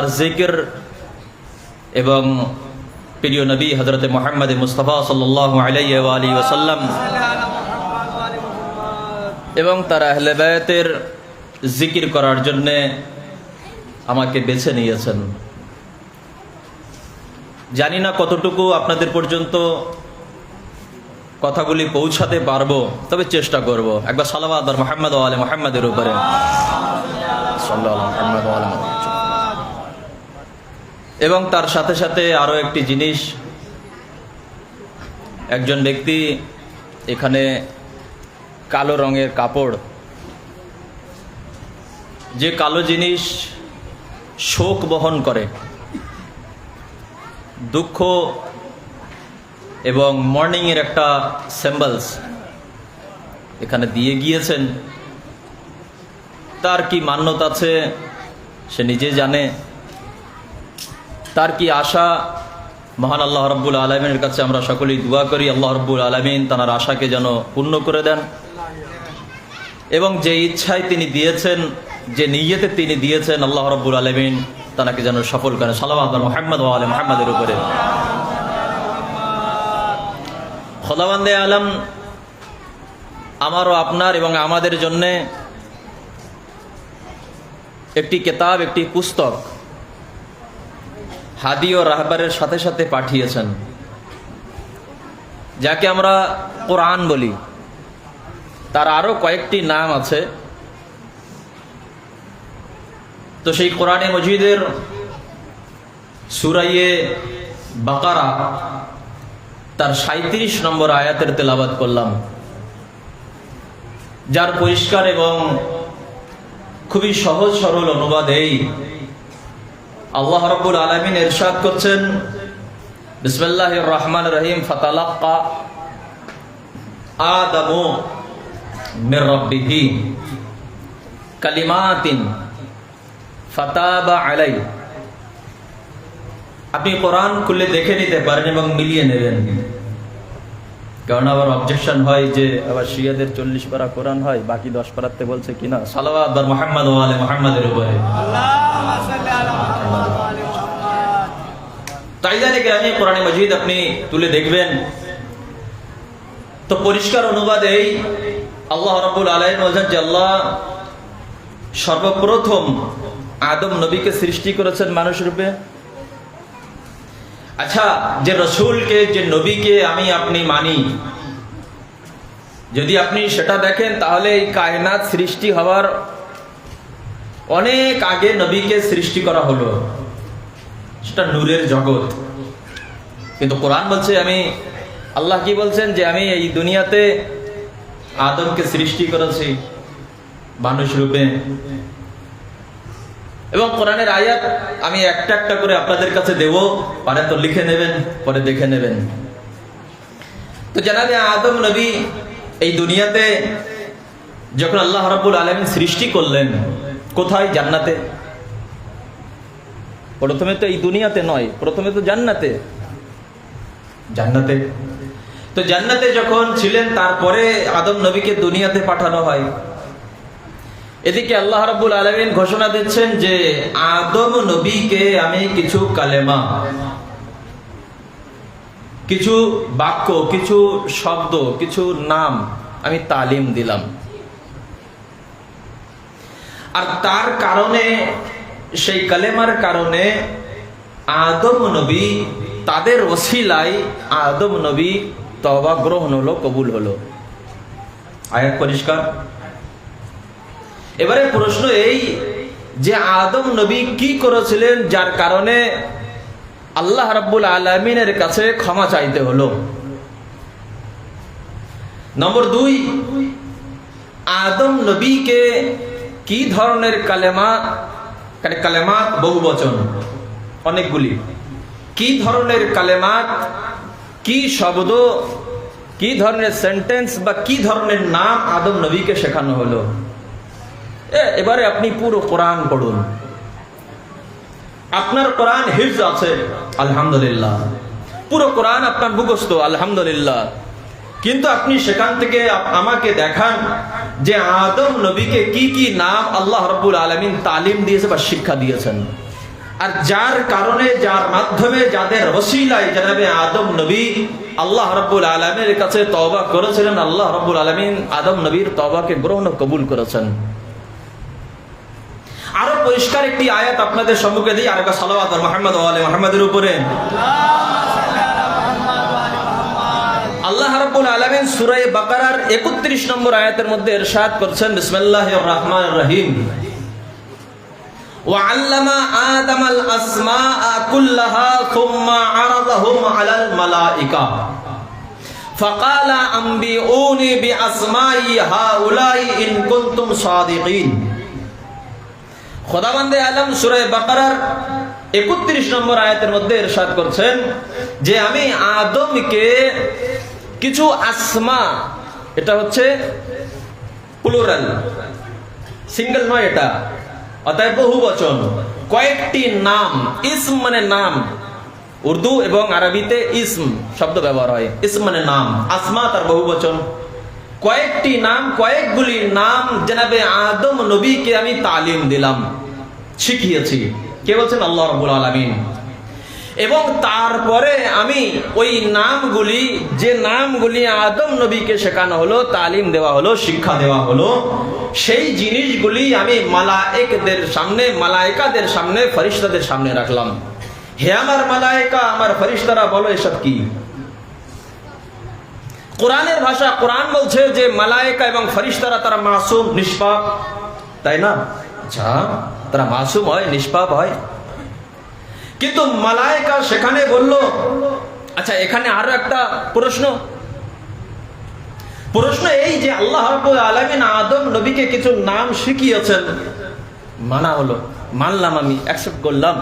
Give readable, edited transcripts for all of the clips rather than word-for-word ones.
তার জিকির এবং প্রিয় নবী হযরত মুহাম্মদ মুস্তাফা সাল্লাল্লাহু আলাইহি ওয়া আলিহি ওয়াসাল্লাম এবং তার আহলে বায়াতের জিকির করার জন্য আমাকে বেছে নিয়েছেন। জানি না কতটুকু আপনাদের পর্যন্ত কথাগুলি পৌঁছাতে পারবো, তবে চেষ্টা করব। একবার সালাওয়াত আর মুহাম্মদ ওয়া আলি মুহাম্মাদের উপরে সাল্লাল্লাহু মুহাম্মদ ওয়া আলি মুহাম্মাদ। এবং তার সাথে সাথে আরো একটি জিনিস, একজন ব্যক্তি এখানে কালো রঙের কাপড়, যে কালো জিনিস শোক বহন করে, দুঃখ এবং মর্নিং এর একটা সিম্বলস এখানে দিয়ে গিয়েছেন। তার কি মান্যতা আছে সে নিজে জানে, তার কি আশা। মহান আল্লাহ রাব্বুল আলামিনের কাছে আমরা সকলেই দোয়া করি আল্লাহ রাব্বুল আলামিন তার আশাকে যেন পূর্ণ করে দেন, এবং যে ইচ্ছায় তিনি দিয়েছেন, যে নিয়তে তিনি দিয়েছেন, আল্লাহ রাব্বুল আলামিন তাকে যেন সফল করেন। সালাওয়াত আল মুহাম্মদ ওয়া আলি মুহাম্মাদের উপরে। খোদাবন্দে আলম, আমারও আপনার এবং আমাদের জন্য একটি কিতাব, একটি পুস্তক হাদি ও রাহবারের সাথে সাথে পাঠিয়েছেন, যাকে আমরা কোরআন বলি। তার আরো কয়েকটি নাম আছে। তো সেই কোরআনে মজিদের সূরা বাকারা তার 37 নম্বর আয়াতের তেলাওয়াত করলাম, যার পরিষ্কার এবং খুবই সহজ সরল অনুবাদ এই। আল্লাহ রাব্বুল আলামিন ইরশাদ করছেন, বিসমিল্লাহির রহমানির রহিম, ফাতালাক্কা আদামু মির রাব্বিহি কালিমাতিন ফাতাবা আলাইহি। আপনি কোরআন খুলে দেখে নিতে পারেন এবং মিলিয়ে নেবেন, কারণ আবার অবজেকশন হয় যে আবার শিয়াদের 40 পারা কোরআন হয়, বাকি 10 পারাতে বলছে কিনা। সালাওয়াত আর মুহাম্মদ ওয়া আলি মুহাম্মাদের উপরে। আল্লাহুম্মা সাল্লি আলা মুহাম্মাদ ওয়া আলি মুহাম্মাদ। তাই জানি কি আমি কোরআনে মজিদ আপনি তুলে দেখবেন, তো পরিষ্কার অনুবাদ এই। আল্লাহ রাব্বুল আলামিন বলেন যে আল্লাহ সর্বপ্রথম আদম নবীকে সৃষ্টি করেছেন মানুষ রূপে। আচ্ছা, যে রসুলকে, যে নবীকে আমি আপনি মানি, যদি আপনি সেটা দেখেন তাহলে এই কায়নাত সৃষ্টি হওয়ার অনেক আগে নবীকে সৃষ্টি করা হলো, সেটা নূরের জগৎ। কিন্তু কোরআন বলছে, আমি আল্লাহ কি বলছেন, যে আমি এই দুনিয়াতে আদমকে সৃষ্টি করেছি মানুষ রূপে। এবং কোরআনের আয়াত আমি একটা একটা করে আপনাদের কাছে দেব, পারেন তো লিখে নেবেন, পরে দেখে নেবেন। তো জানাবে আদম নবী এই দুনিয়াতে যখন আল্লাহ রাব্বুল আলামিন সৃষ্টি করলেন, কোথায়? জান্নাতে। প্রথমে তো এই দুনিয়াতে নয়, প্রথমে তো জান্নাতে। জান্নাতে তো জান্নাতে যখন ছিলেন, তারপরে আদম নবীকে দুনিয়াতে পাঠানো হয়। এদিকে আল্লাহ রাব্বুল আলামিন ঘোষণা দিচ্ছেন যে আদম নবীকে আমি কিছু কালেমা, কিছু বাক্য, কিছু শব্দ, কিছু নাম আমি তালিম দিলাম। আর তার কারণে, সেই কালেমার কারণে আদম নবী, তাদের ওসিলায় আদম নবী তওবা গ্রহণ হলো, কবুল হলো। আয়াত পরিষ্কার। এবারে প্রশ্ন এই যে আদম নবী কি করেছিলেন যার কারণে আল্লাহ রাব্বুল আলামিনের কাছে ক্ষমা চাইতে হলো? নম্বর 2, আদম নবীকে কি ধরনের কালেমা, কালেমাত বহু বচন, অনেকগুলি, কি ধরনের কালেমাত, কি শব্দ, কি ধরনের সেন্টেন্স বা কি ধরনের নাম আদম নবীকে শেখানো হলো? এবারে আপনি পুরো কোরআন পড়ুন। আপনার কোরআন হিফজ আছে, আলহামদুলিল্লাহ, পুরো কোরআন আপনার মুখস্থ, আলহামদুলিল্লাহ। কিন্তু আপনি সেখান থেকে আমাকে দেখান যে আদম নবীকে কি কি নাম আল্লাহ রাব্বুল আলামিন তালিম দিয়েছে বা শিক্ষা দিয়েছেন। আর যার কারণে, যার মাধ্যমে, যাদের ওসিলায় জনাবে আদম নবী আল্লাহ রাব্বুল আলামিনের কাছে তওবা করেছিলেন, আল্লাহ রাব্বুল আলামিন আদম নবীর তওবাকে গ্রহণ ও কবুল করেছেন। আরো পরিষ্কার একটি আয়াত আপনাদের সম্মুখে দিই, আর একটা সালাওয়াত আর মুহাম্মদ ওয়া আলি মুহাম্মাদের উপরে। আল্লাহ রাব্বুল আলামিন সূরা বাকারার 31 নম্বর আয়াতের মধ্যে ইরশাদ করছেন, বিসমিল্লাহির রাহমানির রহিম, وعلم آدم الأسماء كلها ثم عرضهم على الملائكة فقال أنبئوني بأسماء هؤلاء إن كنتم صادقين। খোদাবন্দে আলম সূরা বাকারার 31 নম্বর আয়াতের মধ্যে ইরশাদ করছেন যে আমি আদমকে কিছু আসমা, এটা হচ্ছে প্লুরাল, সিঙ্গেল নয়, এটা অতএব বহু বচন, কয়েকটি নাম, ইসম মানে নাম, উর্দু এবং আরবিতে ইসম শব্দ ব্যবহার হয়, ইসম মানে নাম, আসমা তার বহু বচন, কয়েকটি নাম, কয়েকগুলি নাম জনাবে আদম নবীকে আমি তালিম দিলাম, শিখিয়েছি। কে বলছেন? আল্লাহ রাব্বুল আলামিন। এবং তারপরে আমি ওই নামগুলি, যে নামগুলি আদম নবীকে শেখানো হলো, তালিম দেওয়া হলো, শিক্ষা দেওয়া হলো, সেই জিনিসগুলি আমি মালায়েকদের সামনে, মালায়েকাদের সামনে, ফেরেশতাদের সামনে রাখলাম। হে আমার মালায়েকা, আমার ফেরেশতারা, বলো এসব কি? কোরআনের ভাষা, কোরআন বলছে যে মালায়েকা এবং ফেরেশতারা তারা মাসুম, নিষ্পাপ, তাই না? আচ্ছা, তারা মাসুম হয়, নিষ্পাপ হয়, কিন্তু মালায়েকা সেখানে বলল, আচ্ছা এখানে আরো একটা প্রশ্ন এই যে আল্লাহ রাব্বুল আলামিন আদম নবীকে কিছু নাম শিখিয়েছেন, মানা হলো, মানলাম, আমি অ্যাকসেপ্ট করলাম,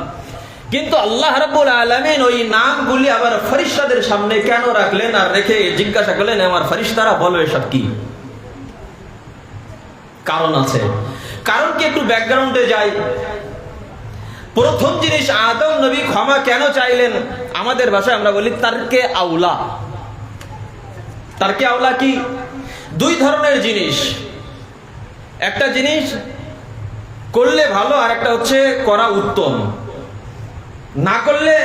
কিন্তু আল্লাহ রাব্বুল আলামিন ওই নামগুলি আবার ফেরেশতাদের সামনে কেন রাখলেন? আর রেখে জিজ্ঞাসা করলেন, আমার ফেরেশতারা বলো এসব কি? কারণ আছে। কারণ কি? একটু ব্যাকগ্রাউন্ডে যাই। প্রথম জিনিস, আদম নবী ক্ষমা কেন চাইলেন? আমাদের ভাষায় আমরা বলি তারকে আউলা। তারকে আউলা কি? দুই ধরনের জিনিস, একটা জিনিস করলে ভালো, আর একটা হচ্ছে করা উত্তম। না করলে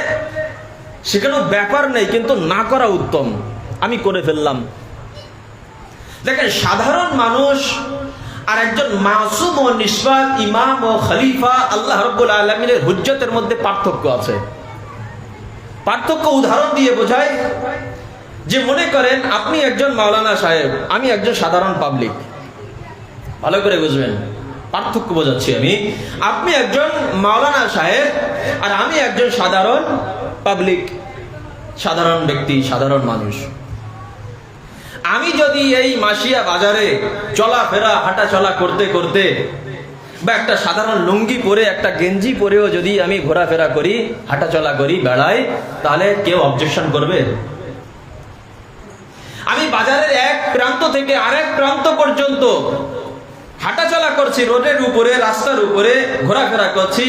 সেখানে ব্যাপার নেই, কিন্তু না করা উত্তম। আমি করে ফেললাম। দেখেন, সাধারণ মানুষ আর একজন মাসুম ও নিষ্পাপ ইমাম ও খলিফা আল্লাহ রাব্বুল আলামিনের হুজ্জতের মধ্যে পার্থক্য আছে। পার্থক্য উদাহরণ দিয়ে বোঝায় যে, মনে করেন আপনি একজন মাওলানা সাহেব, আমি একজন সাধারণ পাবলিক। ভালো করে বুঝবেন, পার্থক্য বোঝাচ্ছি আমি। আপনি একজন মাওলানা সাহেব আর আমি একজন সাধারণ পাবলিক, সাধারণ ব্যক্তি, সাধারণ মানুষ। আমি যদি এই মাসিয়া বাজারে চলাফেরা, হাঁটা চলা করতে করতে, বা একটা সাধারণ লুঙ্গি পরে, একটা গেঞ্জি পরেও যদি আমি ঘোরাফেরা করি, হাঁটা চলা করি, বেড়াই, তাহলে কেউ অবজেকশন করবে? আমি বাজারের এক প্রান্ত থেকে আরেক প্রান্ত পর্যন্ত হাঁটাচলা করছি, রোডের উপরে, রাস্তার উপরে ঘোরাফেরা করছি,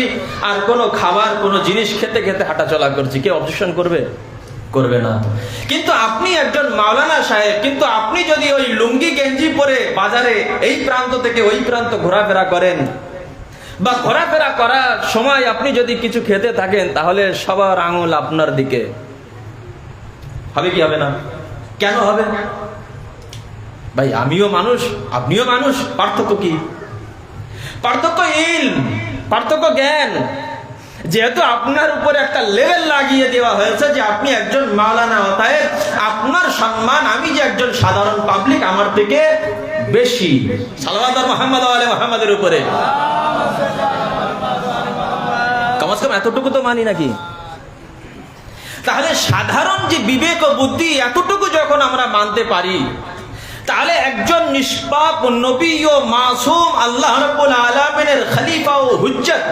আর কোনো খাবার, কোনো জিনিস খেতে খেতে হাঁটাচলা করছি, কেউ অবজেকশন করবে? করবে না। কিন্তু আপনি একজন মাওলানা সাহেব, কিন্তু আপনি যদি ওই লুঙ্গি গেঞ্জি পরে বাজারে এই প্রান্ত থেকে ওই প্রান্ত ঘোরাফেরা করেন, বা ঘোরাফেরা করার সময় আপনি যদি কিছু খেতে থাকেন, তাহলে সবার আঙুল আপনার দিকে। হবে কি হবে না? কেন হবে? ভাই, আমিও মানুষ, আপনিও মানুষ, পার্থক্য কি? পার্থক্য ইলম, পার্থক্য জ্ঞান। যেহেতু আপনার উপরে একটা লেভেল লাগিয়ে দেওয়া হয়েছে যে আপনি একজন মাওলানা, অতএব আপনার সম্মান আমি যে একজন সাধারণ পাবলিক আমার থেকে বেশি। সাল্লাল্লাহু মুহাম্মদ ওয়া আলি মুহাম্মাদের উপরে কমস কম এতটুকু তো মানি নাকি? তাহলে সাধারণ যে বিবেক ও বুদ্ধি, এতটুকু যখন আমরা মানতে পারি, তাহলে একজন নিষ্পাপ নবী ও মাসুম আল্লাহ রাব্বুল আলামিনের খলিফা ও হুজ্জত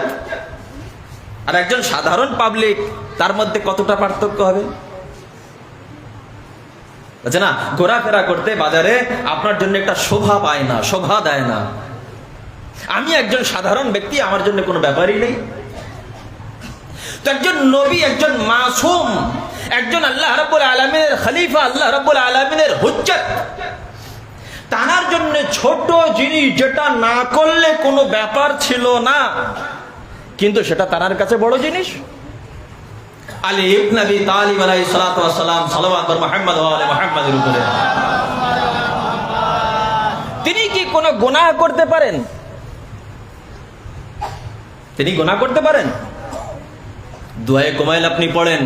আর একজন সাধারণ পাবলিক, তার মধ্যে কতটা পার্থক্য হবে? বুঝছে না? ঘোরাফেরা করতে বাজারে আপনার জন্য একটা শোভা পায় না, শোভা দেয় না। আমি একজন সাধারণ ব্যক্তি, আমার জন্য কোনো ব্যাপারই নেই। তো একজন নবী, একজন মাসুম, একজন আল্লাহ রাব্বুল আলামিনের খলিফা, আল্লাহ রাব্বুল আলামিনের হুজ্জত, তার জন্য ছোট জিনিস যেটা না করলে কোনো ব্যাপার ছিল না, কিন্তু সেটা তার কাছে বড় জিনিস। আলী ইবনে আবি তালিব আলাইহিস সালাতু ওয়াস সালাম সালাওয়াত মুহাম্মদ ওয়া আলি মুহাম্মাদের উপরে, তিনি কি কোনো গুনাহ করতে পারেন? তিনি গুনাহ করতে পারেন? দুআয়ে কুমাইল আপনি পড়েন,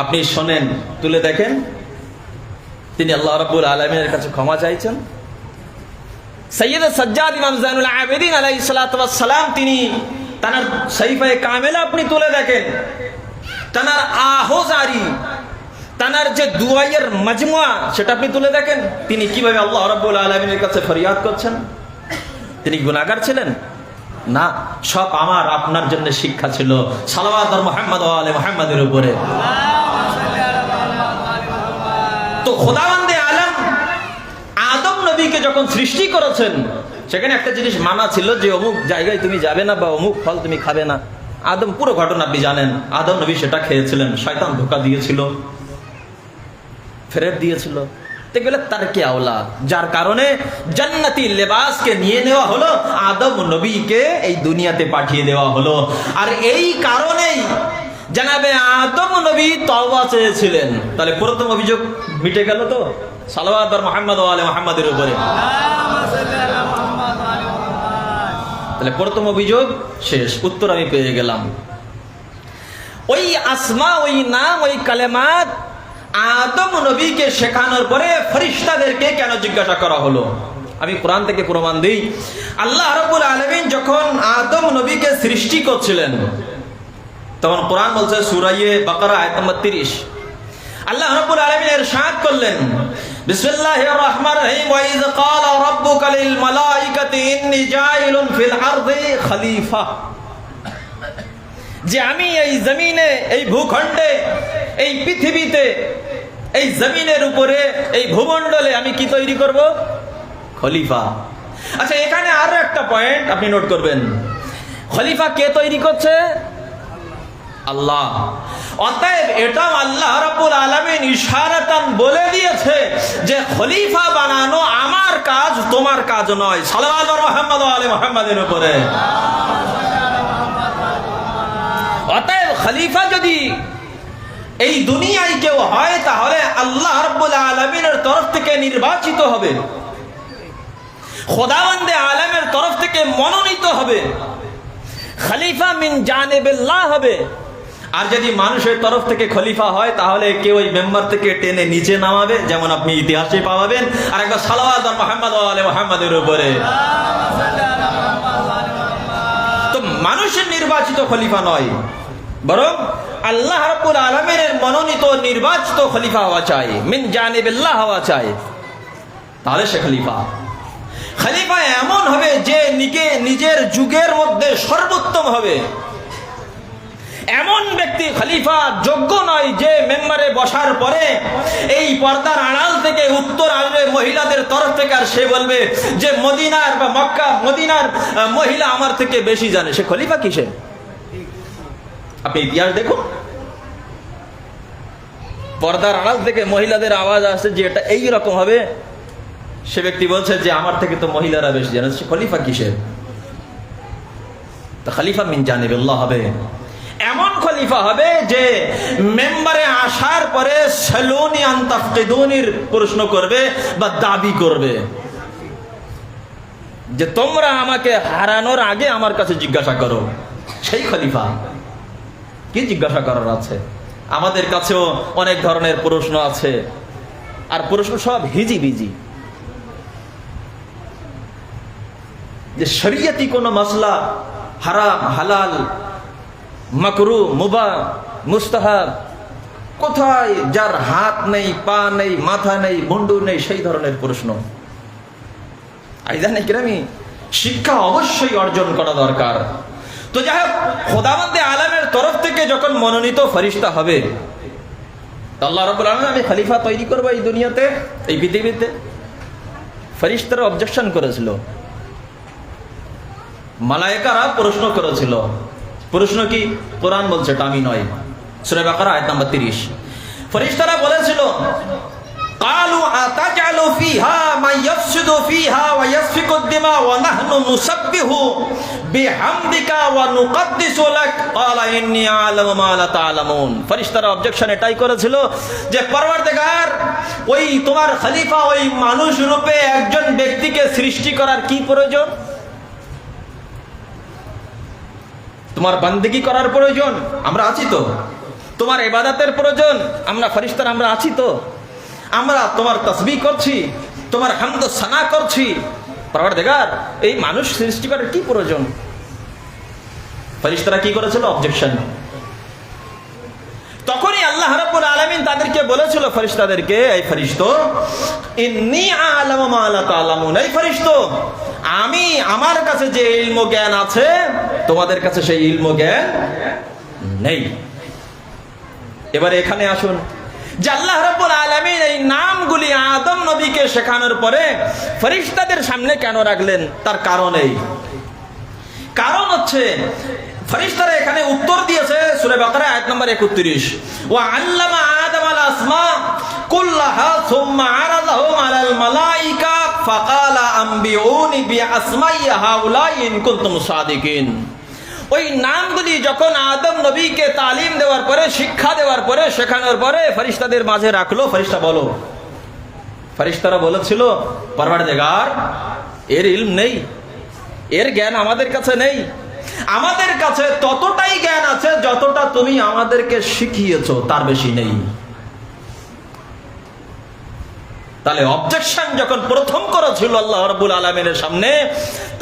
আপনি শোনেন, তুলে দেখেন, তিনি আল্লাহ রাব্বুল আলামিনের কাছে ক্ষমা চাইছেন। সৈয়দ সাজ্জাদ ইমাম জাইনুল আবেদিন আলাইহিস সালাতু ওয়াস সালাম, তিনি তার সাহিফায়ে কামেলা আপনি তুলে দেখেন, তার আহজারি, তার যে দুআয়ের মাজমুয়া সেটা আপনি তুলে দেখেন, তিনি কিভাবে আল্লাহ রাব্বুল আলামিনের কাছে ফরিয়াদ করছেন। তিনি গুনাহগার ছিলেন না, সব আমার আপনার জন্য শিক্ষা ছিল। সালাওয়াত মুহাম্মদ ওয়া আলি মুহাম্মাদের উপরে। তো খোদাবন্দে আলম আদম নবীকে যখন সৃষ্টি করেছেন, সেখানে একটা জিনিস মানা ছিল যে অমুক জায়গায় তুমি যাবে না বা অমুক ফল তুমি খাবে না। আদম, পুরো ঘটনা আপনি জানেন, আদম নবী সেটা খেয়েছিলেন, শয়তান ধোঁকা দিয়েছিল, ফেরত দিয়েছিল। তার কি আওলা, যার কারণে জান্নাতি লেবাসকে নিয়ে নেওয়া হলো, আদম নবীকে এই দুনিয়াতে পাঠিয়ে দেওয়া হলো। আর এই কারণেই জানাবে আদম নবী তওবা চেয়েছিলেন। তাহলে প্রথম অভিযোগ মিটে গেল তো, সালাওয়াত মুহাম্মদ ওয়া আলি মুহাম্মাদের উপরে। তাহলে প্রথম অভিযোগ শেষ, উত্তর আমি পেয়ে গেলাম। ওই আসমা, ওই নাম, ওই কালেমাত আদম নবীকে শেখানোর পরে ফেরেশতাদেরকে কেন জিজ্ঞাসা করা হলো? আমি কোরআন থেকে প্রমাণ দিই। আল্লাহ রাব্বুল আলামিন যখন আদম নবীকে সৃষ্টি করছিলেন, তখন কোরআন বলছে সূরা বাকারা আয়াত নম্বর 30, আল্লাহ রাব্বুল আলামিন ইরশাদ করলেন, বিসমিল্লাহির রহমানির রহিম, ওয়া ইয ক্বালা রাব্বুকা লিল মালাইকাতি ইন্নী জাইলুন ফিল আরদি খলিফা, যে আমি এই জমিনে, এই ভূখণ্ডে, এই পৃথিবীতে, এই জমিনের উপরে, এই ভূমণ্ডলে আমি কি তৈরি করব? খলিফা। আচ্ছা, এখানে আরো একটা পয়েন্ট আপনি নোট করবেন, খলিফা কে তৈরি করছে? আল্লাহ। অতএব এটাও আল্লাহ রাব্বুল আলামিন ইশারাতান বলে দিয়েছে যে খলিফা বানানো আমার কাজ, তোমার কাজ নয়। সাল্লাল্লাহু মুহাম্মদ ওয়া আলি মুহাম্মাদের উপরে। অতএব খলিফা যদি এই দুনিয়ায় কেউ হয়, তাহলে আল্লাহ রাব্বুল আলামিনের তরফ থেকে নির্বাচিত হবে, খোদাবন্দে আলমের তরফ থেকে মনোনীত হবে, খলিফা মিন জানিবিল্লাহ হবে। আর যদি মানুষের তরফ থেকে খলিফা হয়, তাহলে কেউ ওই মেম্বার থেকে টেনে নিচে নামাবে, যেমন আপনি ইতিহাসে পাবেন। আর একবার সালাওয়াত মুহাম্মদ ওয়া আলি মুহাম্মাদের উপরে। তো মানুষের নির্বাচিত খলিফা নয়, বরং আল্লাহ রাব্বুল আলামিনের মনোনীত নির্বাচিত খলিফা হওয়া চাই, মিন জানিবিল্লাহ হওয়া চাই, তাহলে সে খলিফা। খলিফা এমন হবে যে নিজের যুগের মধ্যে সর্বোত্তম হবে। এমন ব্যক্তি খলিফা যোগ্য নয় যে মেম্বারে বসার পরে এই পর্দার আড়াল থেকে উত্তর আসবে মহিলাদের তরফ থেকে, আর সে বলবে যে মদিনার বা মক্কা, মদিনার মহিলা আমার থেকে বেশি জানে। সে খলিফা কিসে? আপনি ইতিহাস দেখুন, পর্দার আড়াল থেকে মহিলাদের আওয়াজ আসছে যে এটা এই রকম হবে, সে ব্যক্তি বলছে যে আমার থেকে তো মহিলারা বেশি জানে। সে খলিফা কিসের? তো খলিফা মিন জানিবিল্লাহ হবে। এমন খলিফা হবে যে মেম্বারে আসার পরে সালুনি আন তাফকিদুনির প্রশ্ন করবে বা দাবি করবে যে তোমরা আমাকে হারানোর আগে আমার কাছে জিজ্ঞাসা করো। সেই খলিফা। কি জিজ্ঞাসা করার আছে? আমাদের কাছেও অনেক ধরনের প্রশ্ন আছে, আর প্রশ্ন সব হিজিবিজি। যে শরীয়তি কোন মাসলা, হারাম হালাল, মাকরু মুবাহ মুস্তাহাব, কোথায় যার হাত নেই, পা নেই, মাথা নেই, মুন্ডু নেই, সেই ধরনের প্রশ্ন। আইদানে কিরামি, শিক্ষা অবশ্যই অর্জন করা দরকার। তো যাই হোক, খোদাবন্দে আলমের তরফ থেকে যখন মনোনীত ফেরেশতা হবে, আল্লাহ রাব্বুল আলামিন আমি খলিফা তৈরি করবো এই দুনিয়াতে, এই পৃথিবীতে। ফেরেশতারা অবজেকশন করেছিল, মালায়েকারা প্রশ্ন করেছিল। প্রশ্ন কি? কোরআন বলছে এটা আমি নয়। সূরা বাকারা আয়াত নাম্বার 30। ফেরেশতারা বলেছিল قالوا أتجعل فيها من يفسد فيها ويسفك الدماء ونحن نسبح بحمدك ونقدس لك قال إني أعلم ما لا تعلمون। ফেরেশতারা অবজেকশন এটাই করেছিল যে পরওয়ারদিগার, ওই তোমার খলিফা ওই মানুষ রূপে একজন ব্যক্তিকে সৃষ্টি করার কি প্রয়োজন? তোমার বান্দেগী করার প্রয়োজন? আমরা আছি তো। তোমার ইবাদতের প্রয়োজন? আমরা ফেরেশতারা আমরা আছি তো। আমরা তোমার তাসবিহ করছি, তোমার হামদ সানা করছি। পরওয়ারদিগার, এই মানুষ সৃষ্টি করার কি প্রয়োজন? ফেরেশতারা কি করেছিল? অবজেকশন। তখনই আল্লাহ রাব্বুল আলামিন তাদেরকে বলেছিল, ফেরেশতাদেরকে, এই ফেরেশতো, ইন্নী আ'লামু মা লা তা'লামুন, এই ফেরেশতো, আমি আমার কাছে যে ইলম জ্ঞান আছে তোমাদের কাছে সেই ইলম জ্ঞান নেই। এবারে এখানে আসুন যে আল্লাহ রাব্বুল আলামিন এই নামগুলি আদম নবীকে শেখানোর পরে ফেরেশতাদের সামনে কেন রাখলেন? তার কারণ এই, কারণ হচ্ছে ফেরেশতারা এখানে উত্তর দিয়েছে সূরা বাকারা আয়াত নম্বর 31, ওয়া আল্লামা আদম আল আসমা কুল্লাহা সুম্মা আরাযাহুম আলাল মালাইকা ফাকালা আম্বিউনি বিআসমাই হাউলাই ইন কুনতুম সাদিকিন। ওই নামগুলি যখন আদম নবীকে তালিম দেওয়ার পরে, শিক্ষা দেওয়ার পরে, শেখানোর পরে ফেরেশতাদের মাঝে রাখলো। ফেরেশতা বলো, ফেরেশতারা বলেছিল, পরওয়ারদিগার, এর ইলম নেই, এর জ্ঞান আমাদের কাছে নেই। আমাদের কাছে ততটাই জ্ঞান আছে যতটা তুমি আমাদেরকে শিখিয়েছো, তার বেশি নেই। তাহলে অবজেকশন যখন প্রথম করেছিল আল্লাহ রাব্বুল আলামিনের সামনে,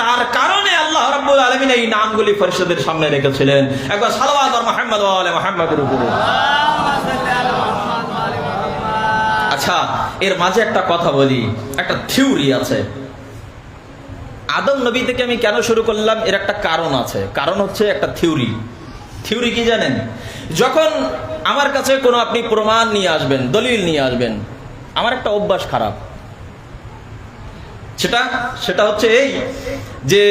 তার কারণে আল্লাহ রাব্বুল আলামিন এই নামগুলি ফেরেশতাদের সামনে রেখেছিলেন। একবার সালাওয়াত আর মুহাম্মদ ওয়া আলে মুহাম্মাদের উপরে। আচ্ছা, এর মাঝে একটা কথা বলি, একটা থিওরি আছে। আদম নবী থেকে আমি কেন শুরু করলাম, এর একটা কারণ আছে। কারণ হচ্ছে একটা থিওরি। থিওরি কি জানেন? যখন আমার কাছে কোনো আপনি প্রমাণ নিয়ে আসবেন, দলিল নিয়ে আসবেন, আমার একটা অভ্যাস খারাপ, সেটা হচ্ছে এই যে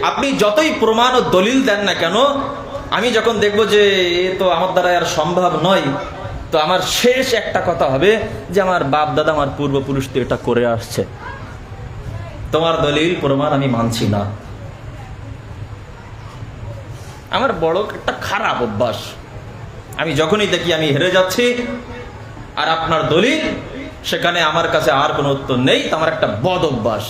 আপনি যতই প্রমাণ ও দলিল দেন না কেন, আমি যখন দেখবো যে এ তো আমার দ্বারা আর সম্ভব নয়, তো আমার শেষ একটা কথা হবে যে আমার বাপ দাদা, আমার পূর্বপুরুষ তো এটা করে আসছে, তোমার দলিল প্রমাণ আমি মানছি না। আমার বড় একটা খারাপ অভ্যাস। আমি যখনই দেখি আমি হেরে যাচ্ছি আর আপনার দলিল সেখানে আমার কাছে আর কোনো উত্তর নেই, তো আমার একটা বদ অভ্যাস।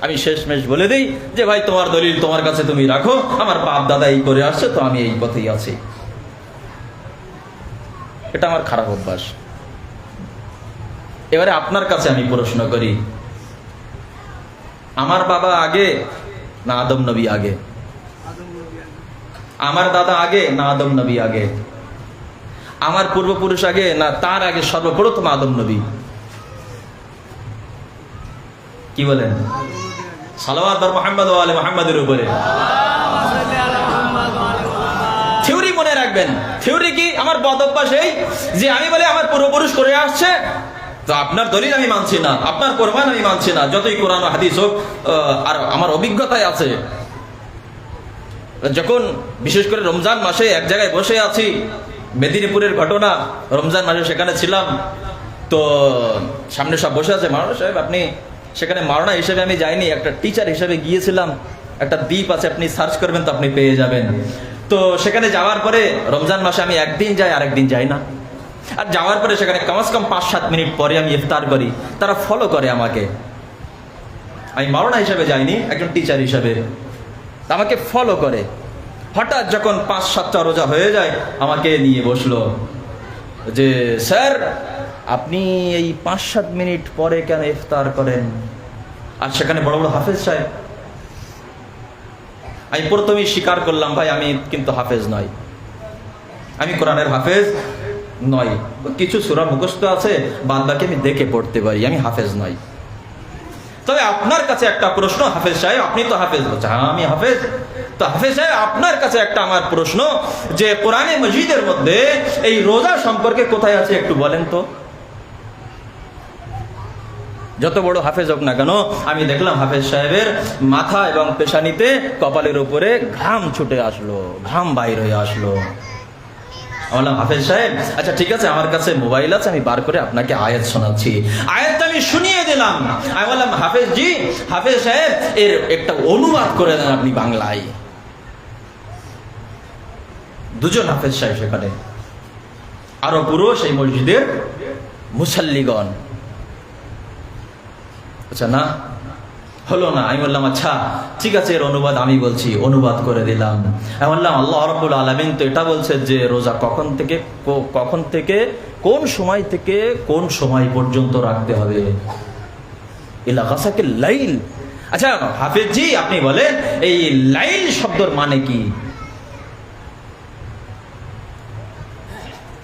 আমি শেষমেশ বলে দিই যে ভাই, তোমার দলিল তোমার কাছে তুমি রাখো, আমার বাপ দাদা এই করে আসছে, তো আমি এই পথেই আছি। এটা আমার খারাপ অভ্যাস। এবারে আপনার কাছে আমি প্রশ্ন করি, আমার বাবা আগে না আদম নবী আগে? আমার দাদা আগে না আদম নবী আগে? আমার পূর্বপুরুষ আগে না তার আগে সর্বপ্রথম আদম নবী? কি বলেন? সালাওয়াত আর মুহাম্মদ ওয়া আলে মুহাম্মাদের উপরে। থিওরি মনে রাখবেন। থিওরি কি? আমার বদ অভ্যাস এই যে আমি বলি আমার পূর্বপুরুষ করে আসছে, তো আপনার দলিল আমি মানছি না, আপনার প্রমাণ আমি মানছি না, যতই কোরআন ও হাদিস হোক। আর আমার অভিজ্ঞতায় আছে, যখন বিশেষ করে রমজান মাসে এক জায়গায় বসে আছি, মেদিনীপুরের ঘটনা, রমজান মাসে সেখানে ছিলাম, তো সামনে সব বসে আছে, মাওলানা সাহেব আপনি সেখানে, মাওলানা হিসেবে আমি যাইনি, একটা টিচার হিসেবে গিয়েছিলাম। একটা দ্বীপ আছে, আপনি সার্চ করবেন তো আপনি পেয়ে যাবেন। তো সেখানে যাওয়ার পরে রমজান মাসে আমি একদিন যাই, আরেকদিন যাই না। আর যাওয়ার পরে সেখানে কমসে কম 5-7 মিনিট পরে আমি ইফতার করি, তারা ফলো করে আমাকে। আমি মাওলানা হিসেবে যাইনি, একজন টিচার হিসেবে, আমাকে ফলো করে। হঠাৎ যখন 5-7টা রোজা হয়ে যায়, আমাকে নিয়ে বসলো যে স্যার আপনি এই 5-7 মিনিট পরে কেন ইফতার করেন? আর সেখানে বড় বড় হাফেজ সাহেব। আমি প্রথমেই স্বীকার করলাম, ভাই আমি কিন্তু হাফেজ নয়, আমি কোরআনের হাফেজ নয়। কিছু সূরা মুখস্থ আছে, বাদ বাকি আমি দেখে পড়তে পারি, আমি হাফেজ নয়। তবে আপনার কাছে একটা প্রশ্ন, হাফেজ সাহেব আপনি তো হাফেজ। বলছে হ্যাঁ আমি হাফেজ। তো হাফেজ সাহেব আপনার কাছে একটা আমার প্রশ্ন, যে কোরআনে মজিদের মধ্যে এই রোজা সম্পর্কে কোথায় আছে একটু বলেন তো। যত বড় হাফেজ হোক না কেন, আমি দেখলাম হাফেজ সাহেবের মাথা এবং পেশানিতে, কপালের উপরে ঘাম ছুটে আসলো, ঘাম বাইর হয়ে আসলো। বললাম হাফেজ সাহেব, আচ্ছা ঠিক আছে, আমার কাছে মোবাইল আছে, আমি বার করে আপনাকে আয়াত শোনাচ্ছি। আয়াতটা আমি শুনিয়ে দিলাম। আমি বললাম হাফেজ জি, হাফেজ সাহেব, এর একটা অনুবাদ করে দেন আপনি বাংলায়। দুজন হাফেজ সাহেব সেখানে, আরো পুরো সেই মসজিদের মুসাল্লিগণ। আচ্ছা না, হলো না। আমি বললাম আচ্ছা ঠিক আছে, এর অনুবাদ আমি বলছি, অনুবাদ করে দিলাম। আমি বললাম আল্লাহ রাব্বুল আলামিন তো এটা বলছে যে রোজা কখন থেকে কোন সময় থেকে কোন সময় পর্যন্ত রাখতে হবে, ইলা গাসাকিল লাইল। আচ্ছা হাফেজ জি, আপনি বলেন এই লাইল শব্দের মানে কি?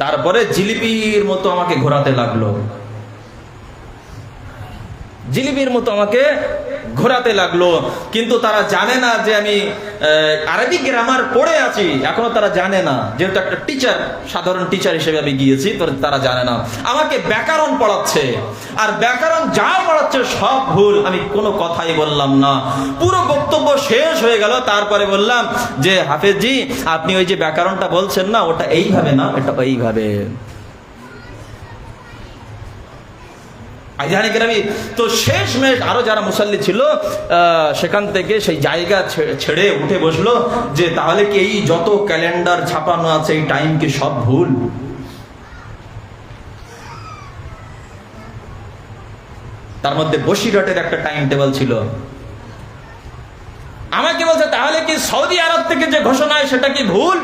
তারপরে জিলিপির মতো আমাকে ঘোরাতে লাগলো, জিলিপির মতো আমাকে ঘোরাতে লাগলো। কিন্তু তারা জানে না যে আমি আরবি গ্রামার পড়ে আছি, এখনো তারা জানে না, যেহেতু একটা টিচার, সাধারণ টিচার হিসেবে আমি গিয়েছি, তো তারা জানে না। আমাকে ব্যাকরণ পড়াচ্ছে, আর ব্যাকরণ যা পড়াচ্ছে সব ভুল। আমি কোনো কথাই বললাম না, পুরো বক্তব্য শেষ হয়ে গেল। তারপরে বললাম যে হাফেজ জি, আপনি ওই যে ব্যাকরণটা বলছেন না, ওটা এইভাবে না, এটা এইভাবে। তো শেষমেশ আরো যারা মুসাল্লি ছিল সেখান থেকে সেই জায়গা ছেড়ে উঠে বসলো যে তাহলে কি এই যত ক্যালেন্ডার ছাপানো আছে এই টাইম কি সব ভুল? তার মধ্যে বসিরহাটের একটা টাইম টেবিল ছিল। আমাকে বলছে তাহলে কি সৌদি আরব থেকে যে ঘোষণা সেটা কি ভুল?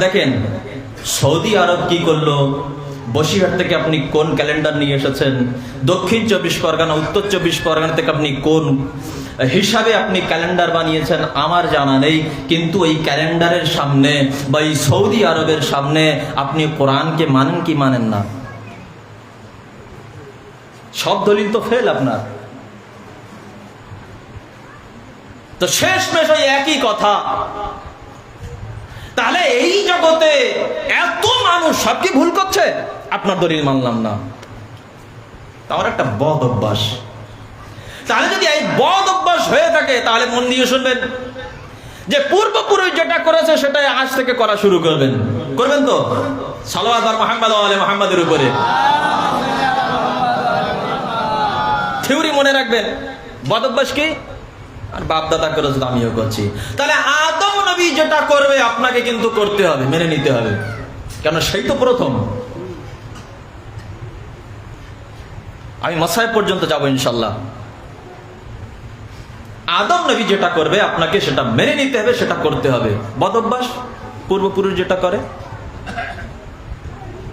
দেখেন সৌদি আরব কি করলো, বসিরহাট থেকে আপনি কোন ক্যালেন্ডার নিয়ে এসেছেন, দক্ষিণ 24 পরগনা, উত্তর 24 পরগনা থেকে আপনি কোন হিসাবে আপনি ক্যালেন্ডার বানিয়েছেন আমার জানা নেই। কিন্তু এই ক্যালেন্ডারের সামনে বা এই সৌদি আরবের সামনে আপনি কোরআনকে মানেন কি মানেন না? সব দলিল তো ফেল আপনার। তো শেষমেশ ওই একই কথা। তাহলে এই জগতে এত মানুষ সব কি ভুল করছে? আপনার দলিল মানলাম না, আমার একটা বদ অভ্যাস। তাহলে যদি এই বদ অভ্যাস হয়ে থাকে তাহলে মন দিয়ে শুনবেন যে পূর্বপুরুষ যেটা করেছে সেটাই আজ থেকে করা শুরু করবেন তো। সালাওয়াত আর মুহাম্মদ ওয়া আলি মুহাম্মাদের উপরে থিওরি মনে রাখবেন। বদ অভ্যাস কি? আর বাপ দাদা করেছে আমিও করছি। তাহলে আদম নবী যেটা করবে আপনাকে কিন্তু করতে হবে, মেনে নিতে হবে, কেন সেই তো প্রথম। আমি মাসায় পর্যন্ত যাবো ইনশাল্লাহ। আদম নবী যেটা করবে আপনাকে সেটা মেনে নিতে হবে, সেটা করতে হবে। বদ অভ্যাস পূর্বপুরুষ যেটা করে,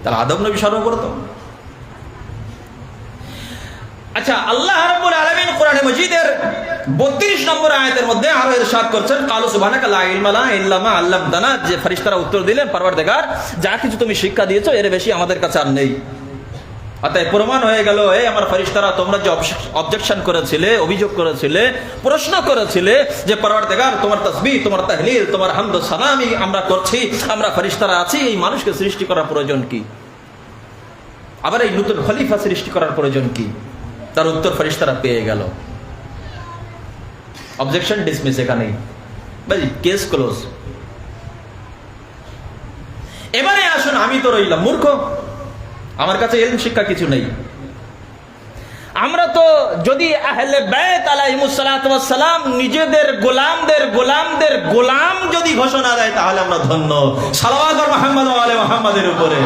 তাহলে আদম নবী সর্বপ্রথম। আচ্ছা, আল্লাহ রাব্বুল আলামিন কোরআনে মাজিদের 32 নম্বর আয়াতের মধ্যে আরো ইরশাদ করছেন, কালু সুবহানাকা লা ইলমা লানা ইল্লা মা আল্লামতানা, যে ফেরেশতারা উত্তর দিলেন, পরওয়ারদিগার যা কিছু তুমি শিক্ষা দিয়েছো এর বেশি আমাদের কাছে আর নেই। অতএব প্রমাণ হয়ে গেল, এই আমার ফেরেশতারা তোমরা যে অবজেকশন করেছিলে, অভিযোগ করেছিলে, প্রশ্ন করেছিলে যে পরওয়ারদিগার তোমার তাসবিহ, তোমার তাহলিল, তোমার হামদ ও সালামি আমরা করছি, আমরা ফেরেশতারা আছি, এই মানুষকে সৃষ্টি করার প্রয়োজন কি? আবার এই নতুন খলিফা সৃষ্টি করার প্রয়োজন কি? তার উত্তর ফেরেশতারা পেয়ে গেল। অবজেকশন ডিসমিস, এখানেই ভাই কেস ক্লোজ। এবারে আসুন, আমি তো রইলাম মূর্খ, আমার কাছে ইলম শিক্ষা কিছু নেই। আমরা তো যদি আহলে বাইত আলাইহিমুস সালাতু ওয়াস সালাম নিজেদের গোলামদের গোলাম যদি ঘোষণা দেয় তাহলে আমরা ধন্য। সালাওয়াত আর মুহাম্মদ ওয়া আলি মুহাম্মাদের উপরে